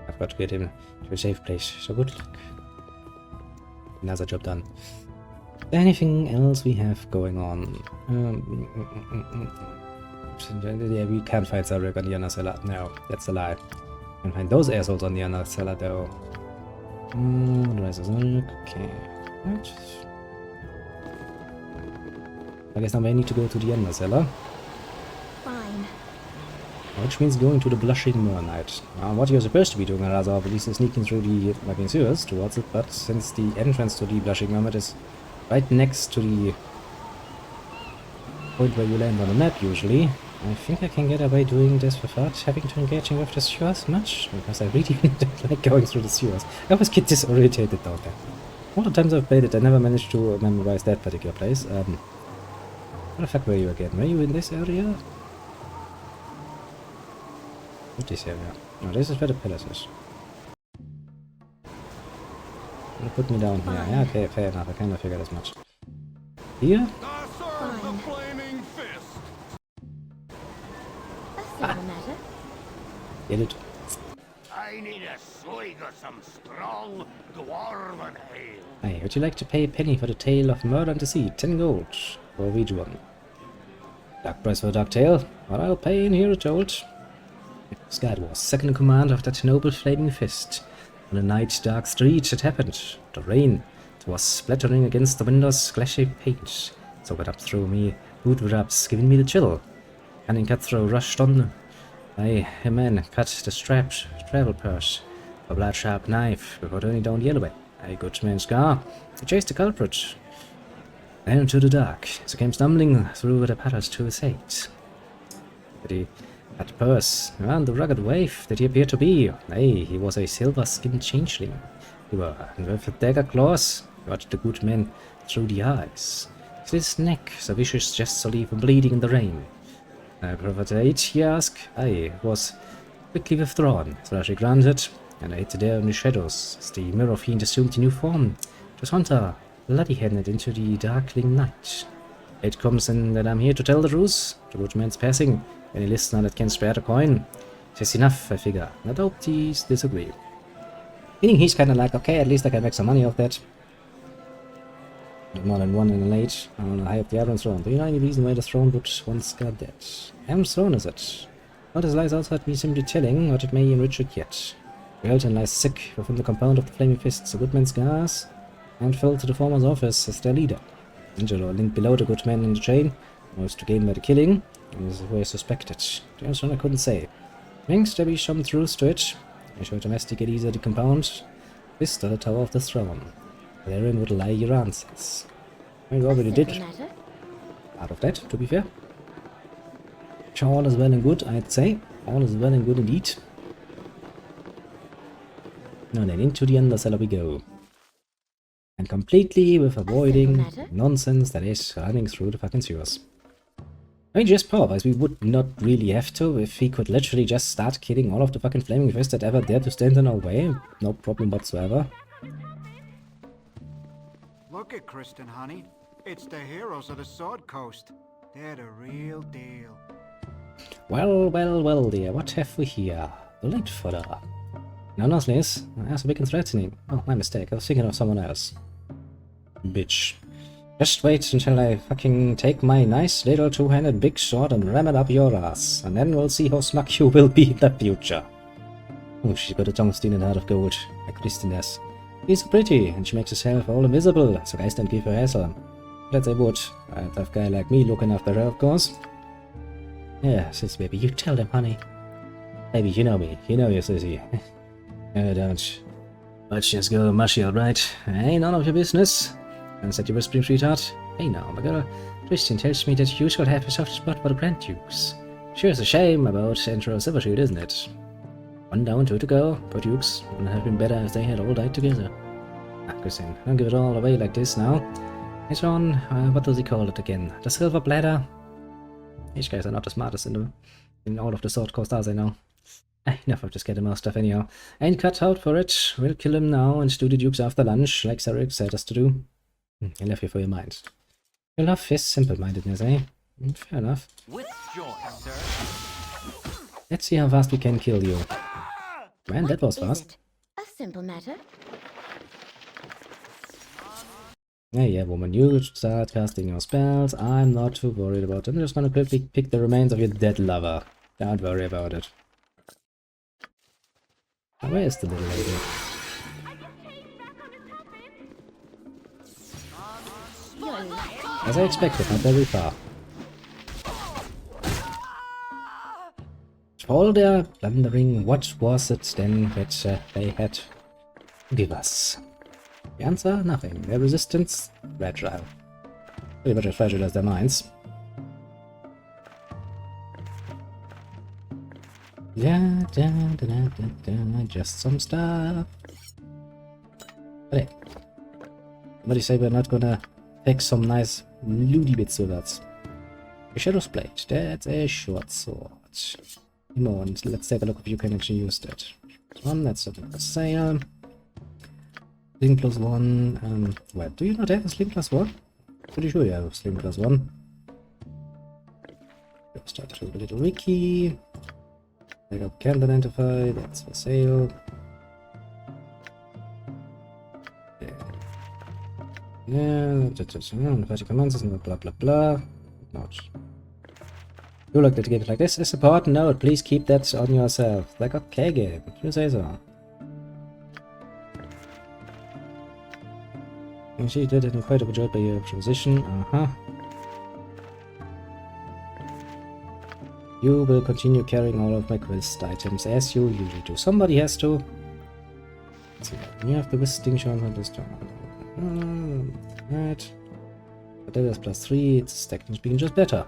I've got to get him to a safe place, so good luck. Another job done. Anything else we have going on? Yeah, we can't find Zarek on the Inner Cellar. No, that's a lie. We can find those assholes on the Inner Cellar though. The rest is okay. Right. I guess now I need to go to the Inner Cellar. Fine. Which means going to the Blushing Moor Knight. Now, what you're supposed to be doing, rather, obviously, is sneaking through the fucking sewers towards it, but since the entrance to the Blushing Moor is right next to the point where you land on the map, usually, I think I can get away doing this without having to engage with the sewers much, because I really don't like going through the sewers. I always get disorientated down there. All the times I've played it, I never managed to memorize that particular place. Where the fuck were you again? Were you in this area? Not this area. No, this is where the palace is. You put me down here. Yeah, okay, fair enough. I kind of figured as much. Here? Fine. Flaming fist. A simple matter. Get it? I need a swig of some strong dwarven ale. Hey, would you like to pay a penny for the tale of murder and deceit? 10 gold. For each one. Dark price for a dark tale. What I'll pay in here, told. Skad was second in command of that noble Flaming Fist. On a night dark street it happened. The rain. It was splattering against the windows, glashy paint. So got up through me, boot wraps, giving me the chill. Cunning cutthroat rushed on. A man cut the strapped travel purse. A blood-sharp knife before turning down the alleyway. A good man's car. He chased the culprit down into the dark, as he came stumbling through the paths to his fate. But he had to pass around the rugged wave that he appeared to be. Nay, he was a silver-skinned changeling. And with dagger claws, he watched the good man through the eyes. His neck, so vicious just to leave him bleeding in the rain. Profit aid, he asked. Aye, it was quickly withdrawn, Thrashy granted, and I hid there in the shadows, as the mirror fiend assumed a new form. It was Hunter, bloody-handed into the darkling night. It comes in that I'm here to tell the truth. The good man's passing. Any listener that can spare the coin. It's enough, I figure. I hope these disagree. Meaning he's kinda like, okay, at least I can make some money off that. More than one in an age. I don't know, high up the Iron Throne. Do you know any reason why the throne would once got dead? Iron's Throne, is it? Not as lies outside me simply telling, what it may enrich it yet. Welton lies sick within the compound of the Flaming Fists, a good man's scars, and fell to the former's office as their leader. Angelo, linked below the good man in the chain, was to gain by the killing, and is who I suspected. The answer I couldn't say. Thinks there be some truth to it. I shall domesticate either the compound, this or the Tower of the Throne. Therein would lie your answers. I already did part of that, to be fair. All is well and good, I'd say. All is well and good indeed. Now then, into the Undercellar we go. And completely with avoiding nonsense that is running through the fucking sewers. I mean, just power-wise, we would not really have to if he could literally just start killing all of the fucking Flaming Fists that ever dared to stand in our way. No problem whatsoever. Look at Kristen, honey. It's the heroes of the Sword Coast. They're the real deal. Well, well, well, dear. What have we here? Bullet fodder. No, honestly, that's a big and threatening. Oh, my mistake. I was thinking of someone else. Bitch. Just wait until I fucking take my nice little two-handed big sword and ram it up your ass. And then we'll see how smug you will be in the future. Oh, she's got a tungsten and heart of gold. Like Kristen has. She's so pretty, and she makes herself all invisible, so guys don't give her hassle. That's a would. A tough guy like me looking after her, of course. Yes, baby, you tell them, honey. Baby, you know me. You know your sissy. No, don't. Let's just go mushy, alright? Ain't none of your business. And said you whispering, sweetheart. Hey now, my girl. Christian tells me that you should have a soft spot for the Grand Dukes. Sure, it's a shame about Emperor Silvershoot, isn't it? One down, two to go. Poor Dukes wouldn't have been better if they had all died together. Ah, Christian, don't give it all away like this now. Later on, what does he call it again? The Silver Bladder? These guys are not the smartest in all of the Sword Coast, are they now? Enough of this get him out stuff anyhow. Ain't cut out for it. We'll kill him now and do the Dukes after lunch, like Sarek said us to do. I left you for your mind. Your love is simple-mindedness, eh? Fair enough. With joy, sir. Let's see how fast we can kill you. Man, that was fast. A simple matter. Yeah, woman, you start casting your spells. I'm not too worried about it. I'm just gonna quickly pick the remains of your dead lover. Don't worry about it. Now, where is the little lady? As I expected, not very far. For all their blundering, what was it then that they had to give us? The answer? Nothing. Their resistance? Fragile. Pretty much as fragile as their minds. Yeah, just some stuff. But hey, what do you say we're not gonna take some nice looty bits with us? A Shadow's Blade. That's a short sword. Come on, let's take a look if you can actually use that. That's a sale. Sling plus one. Well, do you not have a sling plus one? Pretty sure you have a sling plus one. Start with a little wiki. Pick up can't identify. That's for sale. Yeah, vertical commands and blah blah blah. Not. You looked at the game like this is important note. Please keep that on yourself. Like okay, game. You say so. And she did an incredible job by your transition. You will continue carrying all of my quest items as you usually do. Somebody has to. see. You have the visiting chance on this turn. Right. But that is +3, it's technically speaking just better.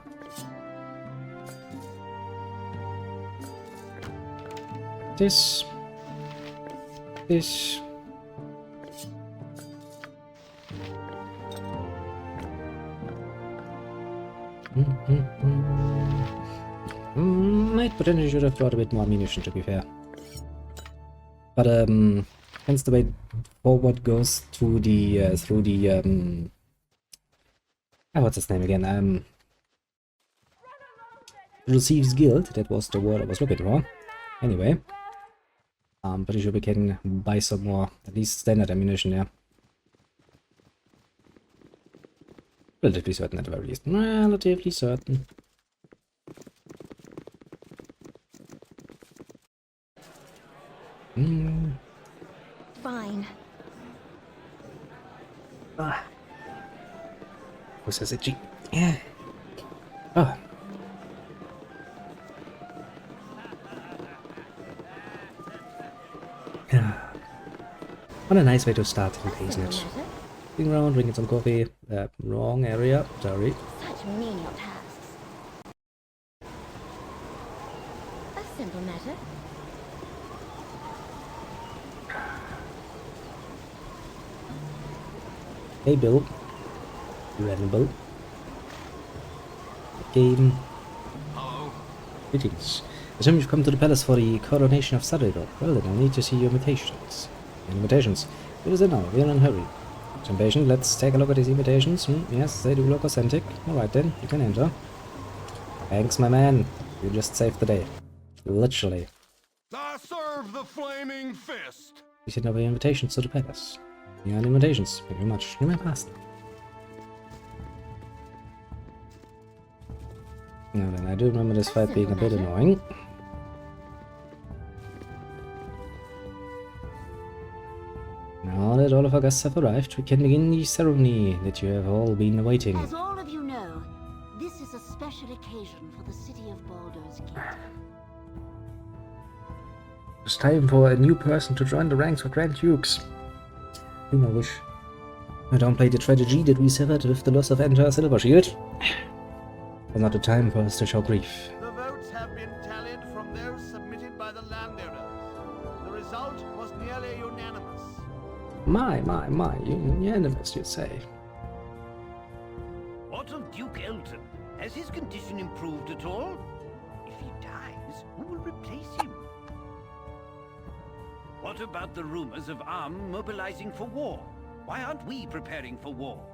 This. Might potentially should have brought a bit more ammunition, to be fair. But hence the way forward goes to the through the what's his name again? Receives Guild. That was the word I was looking for. Anyway, pretty sure we can buy some more, at least standard ammunition. Yeah. Relatively certain at the very least. Relatively certain. Fine. Who says it? G. Yeah. Oh. What a nice way to start the day, isn't it? Sitting around, drinking some coffee. Wrong area. Sorry. Such menial tasks. A simple matter. Hey, Bill. Bill. Game. Hello. Greetings. Assume you've come to the palace for the coronation of Sadriel. Well then, I'll need to see your invitations. Invitations. What is it now? We're in a hurry. Some patient, let's take a look at these invitations. Yes, they do look authentic. Alright then, you can enter. Thanks, my man. You just saved the day. Literally. I serve the flaming fist. You sent over your invitations to the palace. Yeah, invitations. Thank you very much. You may pass. Now then, I do remember this fight being a bit annoying. Now that all of our guests have arrived, we can begin the ceremony that you have all been awaiting. As all of you know, this is a special occasion for the city of Baldur's Gate. It's time for a new person to join the ranks of Grand Dukes. I wish I downplayed the tragedy that we severed with the loss of Enter Silvershield. It's not the time for us to show grief. The votes have been tallied from those submitted by the landowners. The result was nearly unanimous. My, unanimous, you'd say. What of Duke Elton? Has his condition improved at all? If he dies, who will replace him? What about the rumors of Arm mobilizing for war? Why aren't we preparing for war?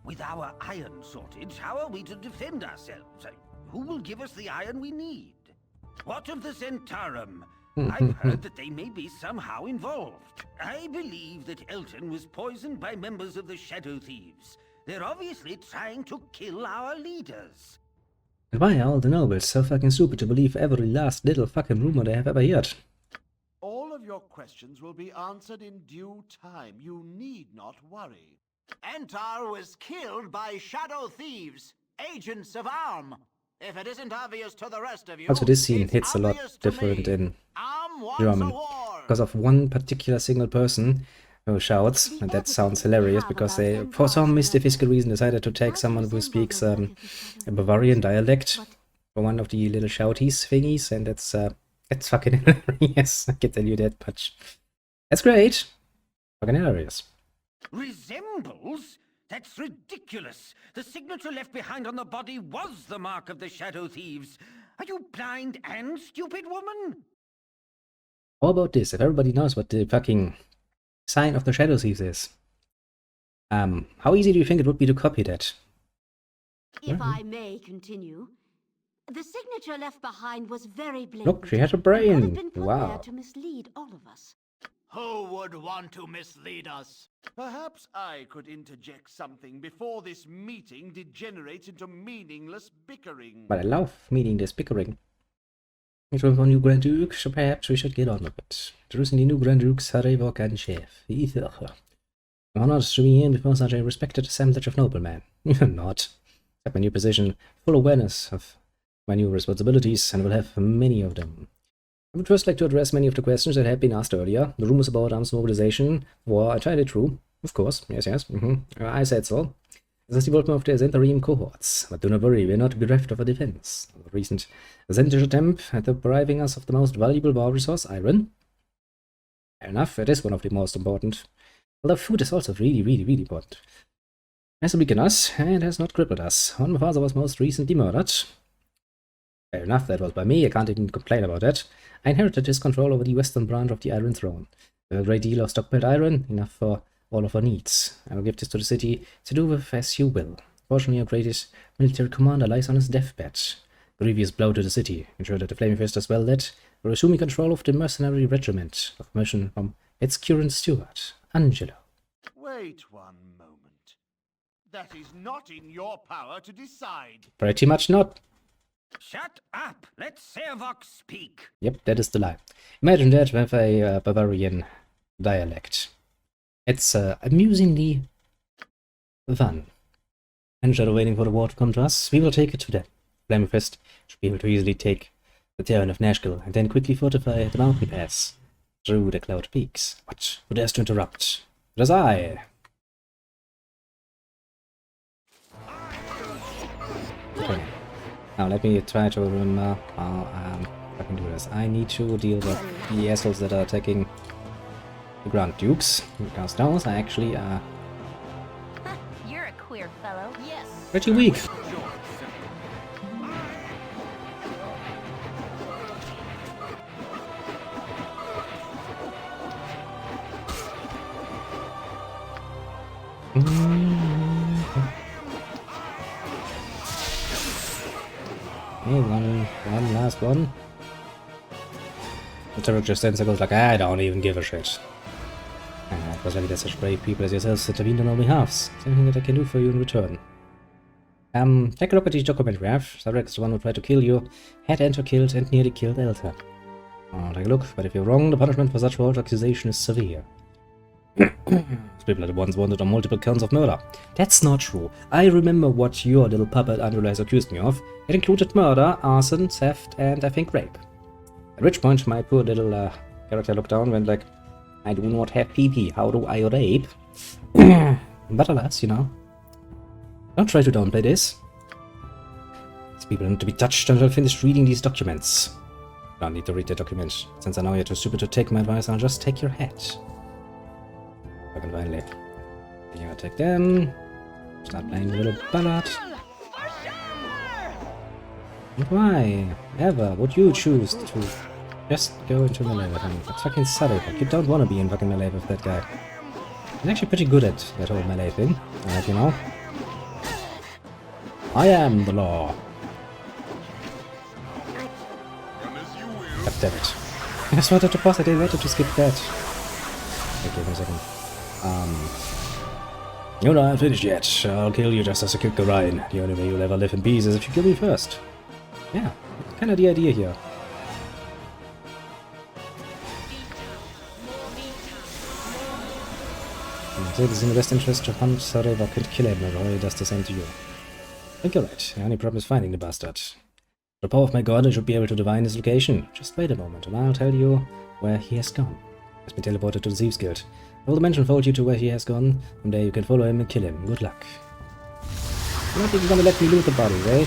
With our iron shortage, how are we to defend ourselves? Who will give us the iron we need? What of the Zentarum? I've heard that they may be somehow involved. I believe that Elton was poisoned by members of the Shadow Thieves. They're obviously trying to kill our leaders. And why are all the nobles so fucking stupid to believe every last little fucking rumor they have ever heard? All of your questions will be answered in due time. You need not worry. Antar was killed by Shadow Thieves, agents of Arm. If it isn't obvious to the rest of you, Also, this scene it's hits a lot obvious to different me. in Arm wants German a war. because of one particular single person who shouts, and that sounds hilarious because they, for some mystical reason, decided to take someone who speaks a Bavarian dialect for one of the little shouties thingies, and it's fucking hilarious. I can tell you that much. That's great. Fucking hilarious. Resembles? That's ridiculous. The signature left behind on the body was the mark of the Shadow Thieves. Are you blind and stupid, woman? How about this? If everybody knows what the fucking sign of the Shadow Thieves is, how easy do you think it would be to copy that? If I may continue, the signature left behind was very blatant. Look, she had a It could have brain. been put Wow. there to mislead all of us. Who would want to mislead us? Perhaps I could interject something before this meeting degenerates into meaningless bickering. But I love meeting this bickering. It was for new Grand Duke, so perhaps we should get on with it. Introducing the new Grand Duke, Sarevok and Chef. I'm honored to be in before such a respected assemblage of noblemen. You're not. Accept my new position, full awareness of my new responsibilities, and will have many of them. I would first like to address many of the questions that had been asked earlier. The rumors about arms mobilization were entirely true. Of course, yes. I said so. This is the development of the Zentarim cohorts. But do not worry, we're not bereft of a defense. The recent Zentish attempt at depriving us of the most valuable war resource, iron. Fair enough, it is one of the most important. Although food is also really important. Has weakened us, and has not crippled us. When my father was most recently murdered. Fair enough, that was by me, I can't even complain about that. I inherited his control over the western branch of the Iron Throne. We have a great deal of stockpiled iron, enough for all of our needs. I will give this to the city to do with as you will. Fortunately, our greatest military commander lies on his deathbed. Grievous blow to the city. Ensure that the Flaming Fist is well led. We're assuming control of the mercenary regiment of mission from its current steward, Angelo. Wait one moment. That is not in your power to decide. Pretty much not. Shut up! Let Servok speak! Yep, that is the lie. Imagine that with a Bavarian dialect. It's amusingly fun. Instead of waiting for the war to come to us, we will take it to them. Flaming Fist should be able to easily take the town of Nashkel and then quickly fortify the mountain pass through the cloud peaks. What? Who dares to interrupt? It is I! Okay. Now let me try to remember how I can do this. I need to deal with the assholes that are attacking the Grand Dukes. Because those are actually You're a queer fellow. Yes. pretty weak. Okay, one last one. The turret just stands there goes like, I don't even give a shit. It was like that such brave people as yourselves intervened on our behalves. Is there anything that I can do for you in return? Take a look at this document we have. Zarek is the one who tried to kill you, had Enter killed and nearly killed Elta. Oh, take a look, but if you're wrong, the punishment for such false accusation is severe. These people are the ones wanted on multiple counts of murder. That's not true. I remember what your little puppet Andrew accused me of. It included murder, arson, theft, and I think rape. At which point my poor little character looked down and went like, I do not have PP, how do I rape? But alas, you know. Don't try to downplay this. These people need to be touched until I finish reading these documents. I don't need to read the documents. Since I know you're too stupid to take my advice, I'll just take your head. I can finally. You attack them. Start playing a little ballad. And why ever would you choose to just go into melee with him? It's fucking silly, but you don't want to be in fucking melee with that guy. He's actually pretty good at that whole melee thing, you know. I am the law. God damn it. I just wanted to pause it, I wanted to skip that. Okay, give me a second. You're not finished yet. I'll kill you just as I killed Orion. The only way you'll ever live in peace is if you kill me first. Yeah, kind of the idea here. So it is in the best interest to hunt Sarevok and kill him, and Roy does the same to you. I think you're right. The only problem is finding the bastard. The power of my god, I should be able to divine his location. Just wait a moment, and I'll tell you where he has gone. He has been teleported to the Thieves Guild. I will dimension fold you to where he has gone. From there you can follow him and kill him. Good luck. You're not even gonna let me loot the body, right?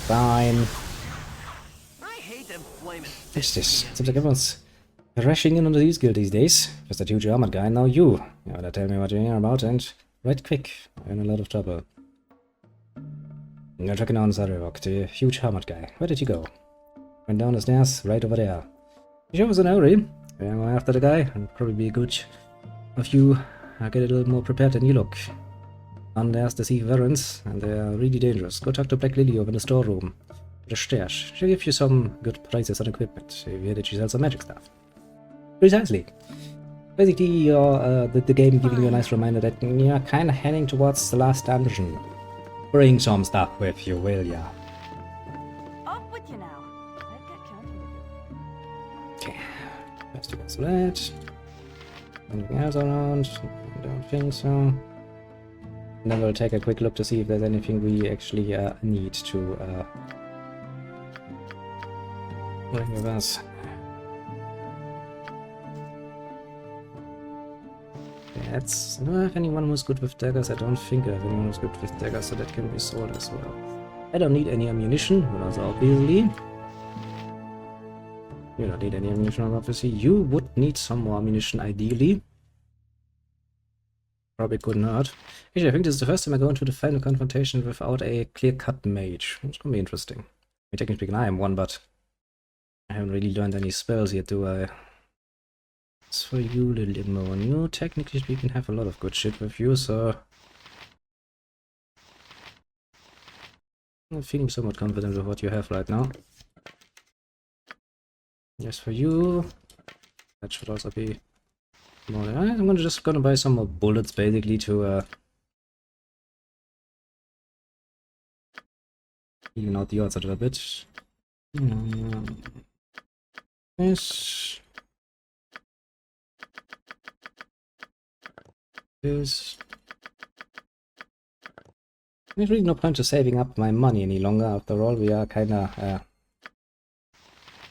Fine. I hate them flaming. What's this? Seems like everyone's rushing in on the Thieves Guild these days. Just that huge armored guy, now you. You gotta tell me what you're here about, and right quick. I'm in a lot of trouble. You're tracking down Sarevok, the huge armored guy. Where did you go? Went down the stairs, right over there. You sure was in a hurry? Yeah, I'm after the guy, and probably be good if you get a little more prepared than you look. And there's the Sea Varens, and they are really dangerous. Go talk to Black Lily over in the storeroom. The stash. She'll give you some good prices on equipment. You hear that she sells some magic stuff. Precisely. Basically, you're, the game giving you a nice reminder that you're kind of heading towards the last dungeon. Bring some stuff with you, will ya? Up with you now. I've got counting to do. Okay. Let's do what's that. Anything else around? I don't think so. And then we'll take a quick look to see if there's anything we actually need to Wie war's? That's... I don't have anyone who's good with daggers. I don't think I have anyone who's good with daggers, so that can be sold as well. I don't need any ammunition, also obviously. You don't need any ammunition, obviously. You would need some more ammunition, ideally. Probably couldn't hurt. Actually, I think this is the first time I go into the final confrontation without a clear-cut mage. It's gonna be interesting. I mean, technically speaking, I am one, but I haven't really learned any spells yet, do I? As for you, little Immo, you technically speaking have a lot of good shit with you, so... I'm feeling somewhat confident with what you have right now. Yes, for you, that should also be more. I'm just gonna buy some more bullets basically to even out the odds a little bit. This. This. There's really no point to saving up my money any longer. After all, we are kinda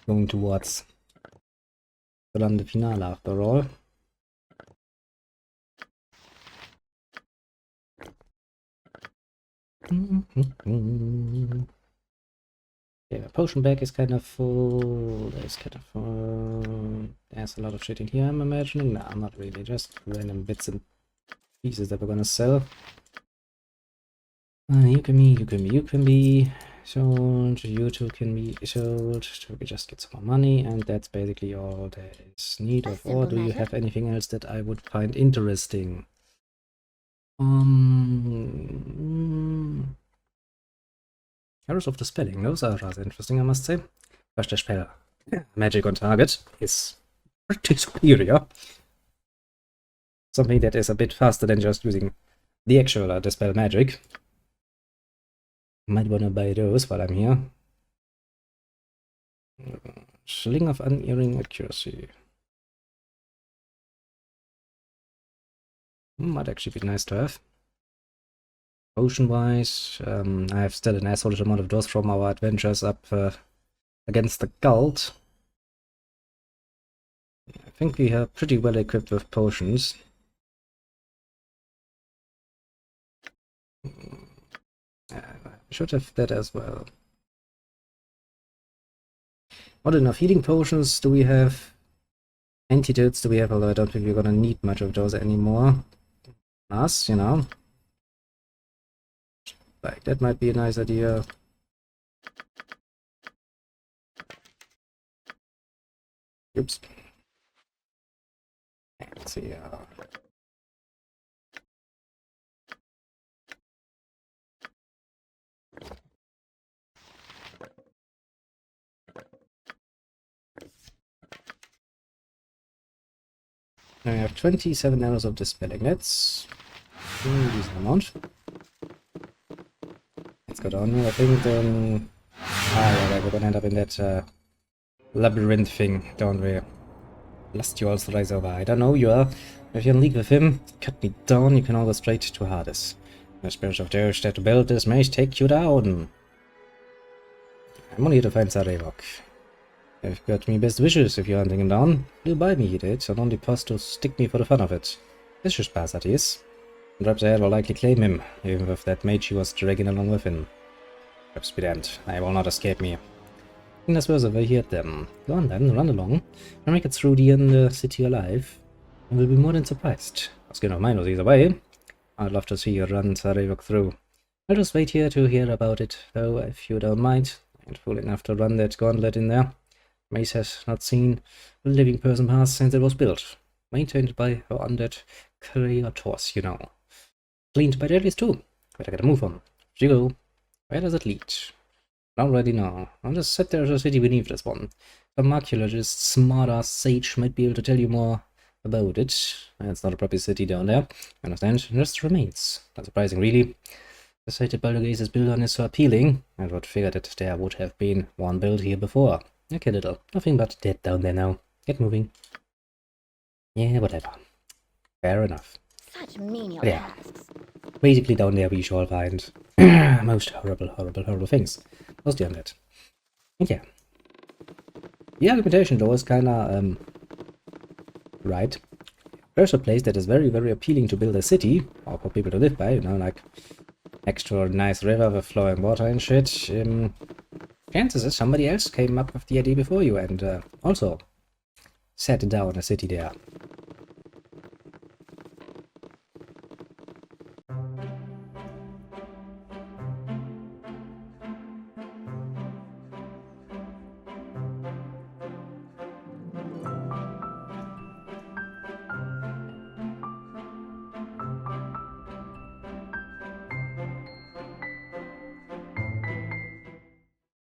going towards the Grande Finale after all. Yeah, the potion bag is kind of full. There's kind of full. There's a lot of shit in here, I'm imagining. Nah, not really. Just random bits and pieces that we're gonna sell. You can be sold. You two can be sold. So we just get some more money, and that's basically all there is need of. Or do you have anything else that I would find interesting? Errors of the spelling. Those are rather interesting, I must say. First, the spell magic on target is pretty superior. Something that is a bit faster than just using the actual dispel magic. Might wanna buy those while I'm here. Sling of unerring accuracy. Might actually be nice to have. Potion-wise, I have still an asshole amount of those from our adventures up against the cult. I think we are pretty well equipped with potions. Should have that as well. Not enough healing potions do we have? Antidotes do we have? Although I don't think we're gonna need much of those anymore. Us, you know. Like, that might be a nice idea. Oops. Let's see. Now we have 27 hours of dispelling. That's a decent amount. Let's go down here. I think then... yeah, we're gonna end up in that labyrinth thing, don't we? Last you also rise over. I don't know, you are. If you're in league with him, cut me down, you can all go straight to Hades. The spirit of those that build this may take you down. I'm only here to find Sarevok. I've got me best wishes if you're hunting him down. He'll buy me it, and only pause to stick me for the fun of it. This should pass, that is. And perhaps I will likely claim him, even with that mage he was dragging along with him. Perhaps be damned, I will not escape me. And as well as over here then. Go on then, run along. I'll make it through the end city alive. I will be more than surprised. A skin of mine was either way. I'd love to see you run Sarevok through. I'll just wait here to hear about it, though, if you don't mind. I'm fool enough to run that gauntlet in there. Mace has not seen a living person pass since it was built. Maintained by her undead creators, you know. Cleaned by deadlies too. Better get a move on. Here you go. Where does it lead? Already know. I'll just sit there as a city beneath this one. Some archaeologist, smarter sage might be able to tell you more about it. It's not a proper city down there. I understand. Just remains. Not surprising, really. The site that Baldur is built on is so appealing. I would figure that there would have been one built here before. Okay, little. Nothing but dead down there now. Get moving. Yeah, whatever. Fair enough. Such menial Yeah. tasks. Basically down there we shall find most horrible things. Mostly undead. And yeah. the argumentation though is kinda, right. There's a place that is very, very appealing to build a city, or for people to live by, you know, like extra nice river with flowing water and shit. Chances is somebody else came up with the idea before you and also set down a city there.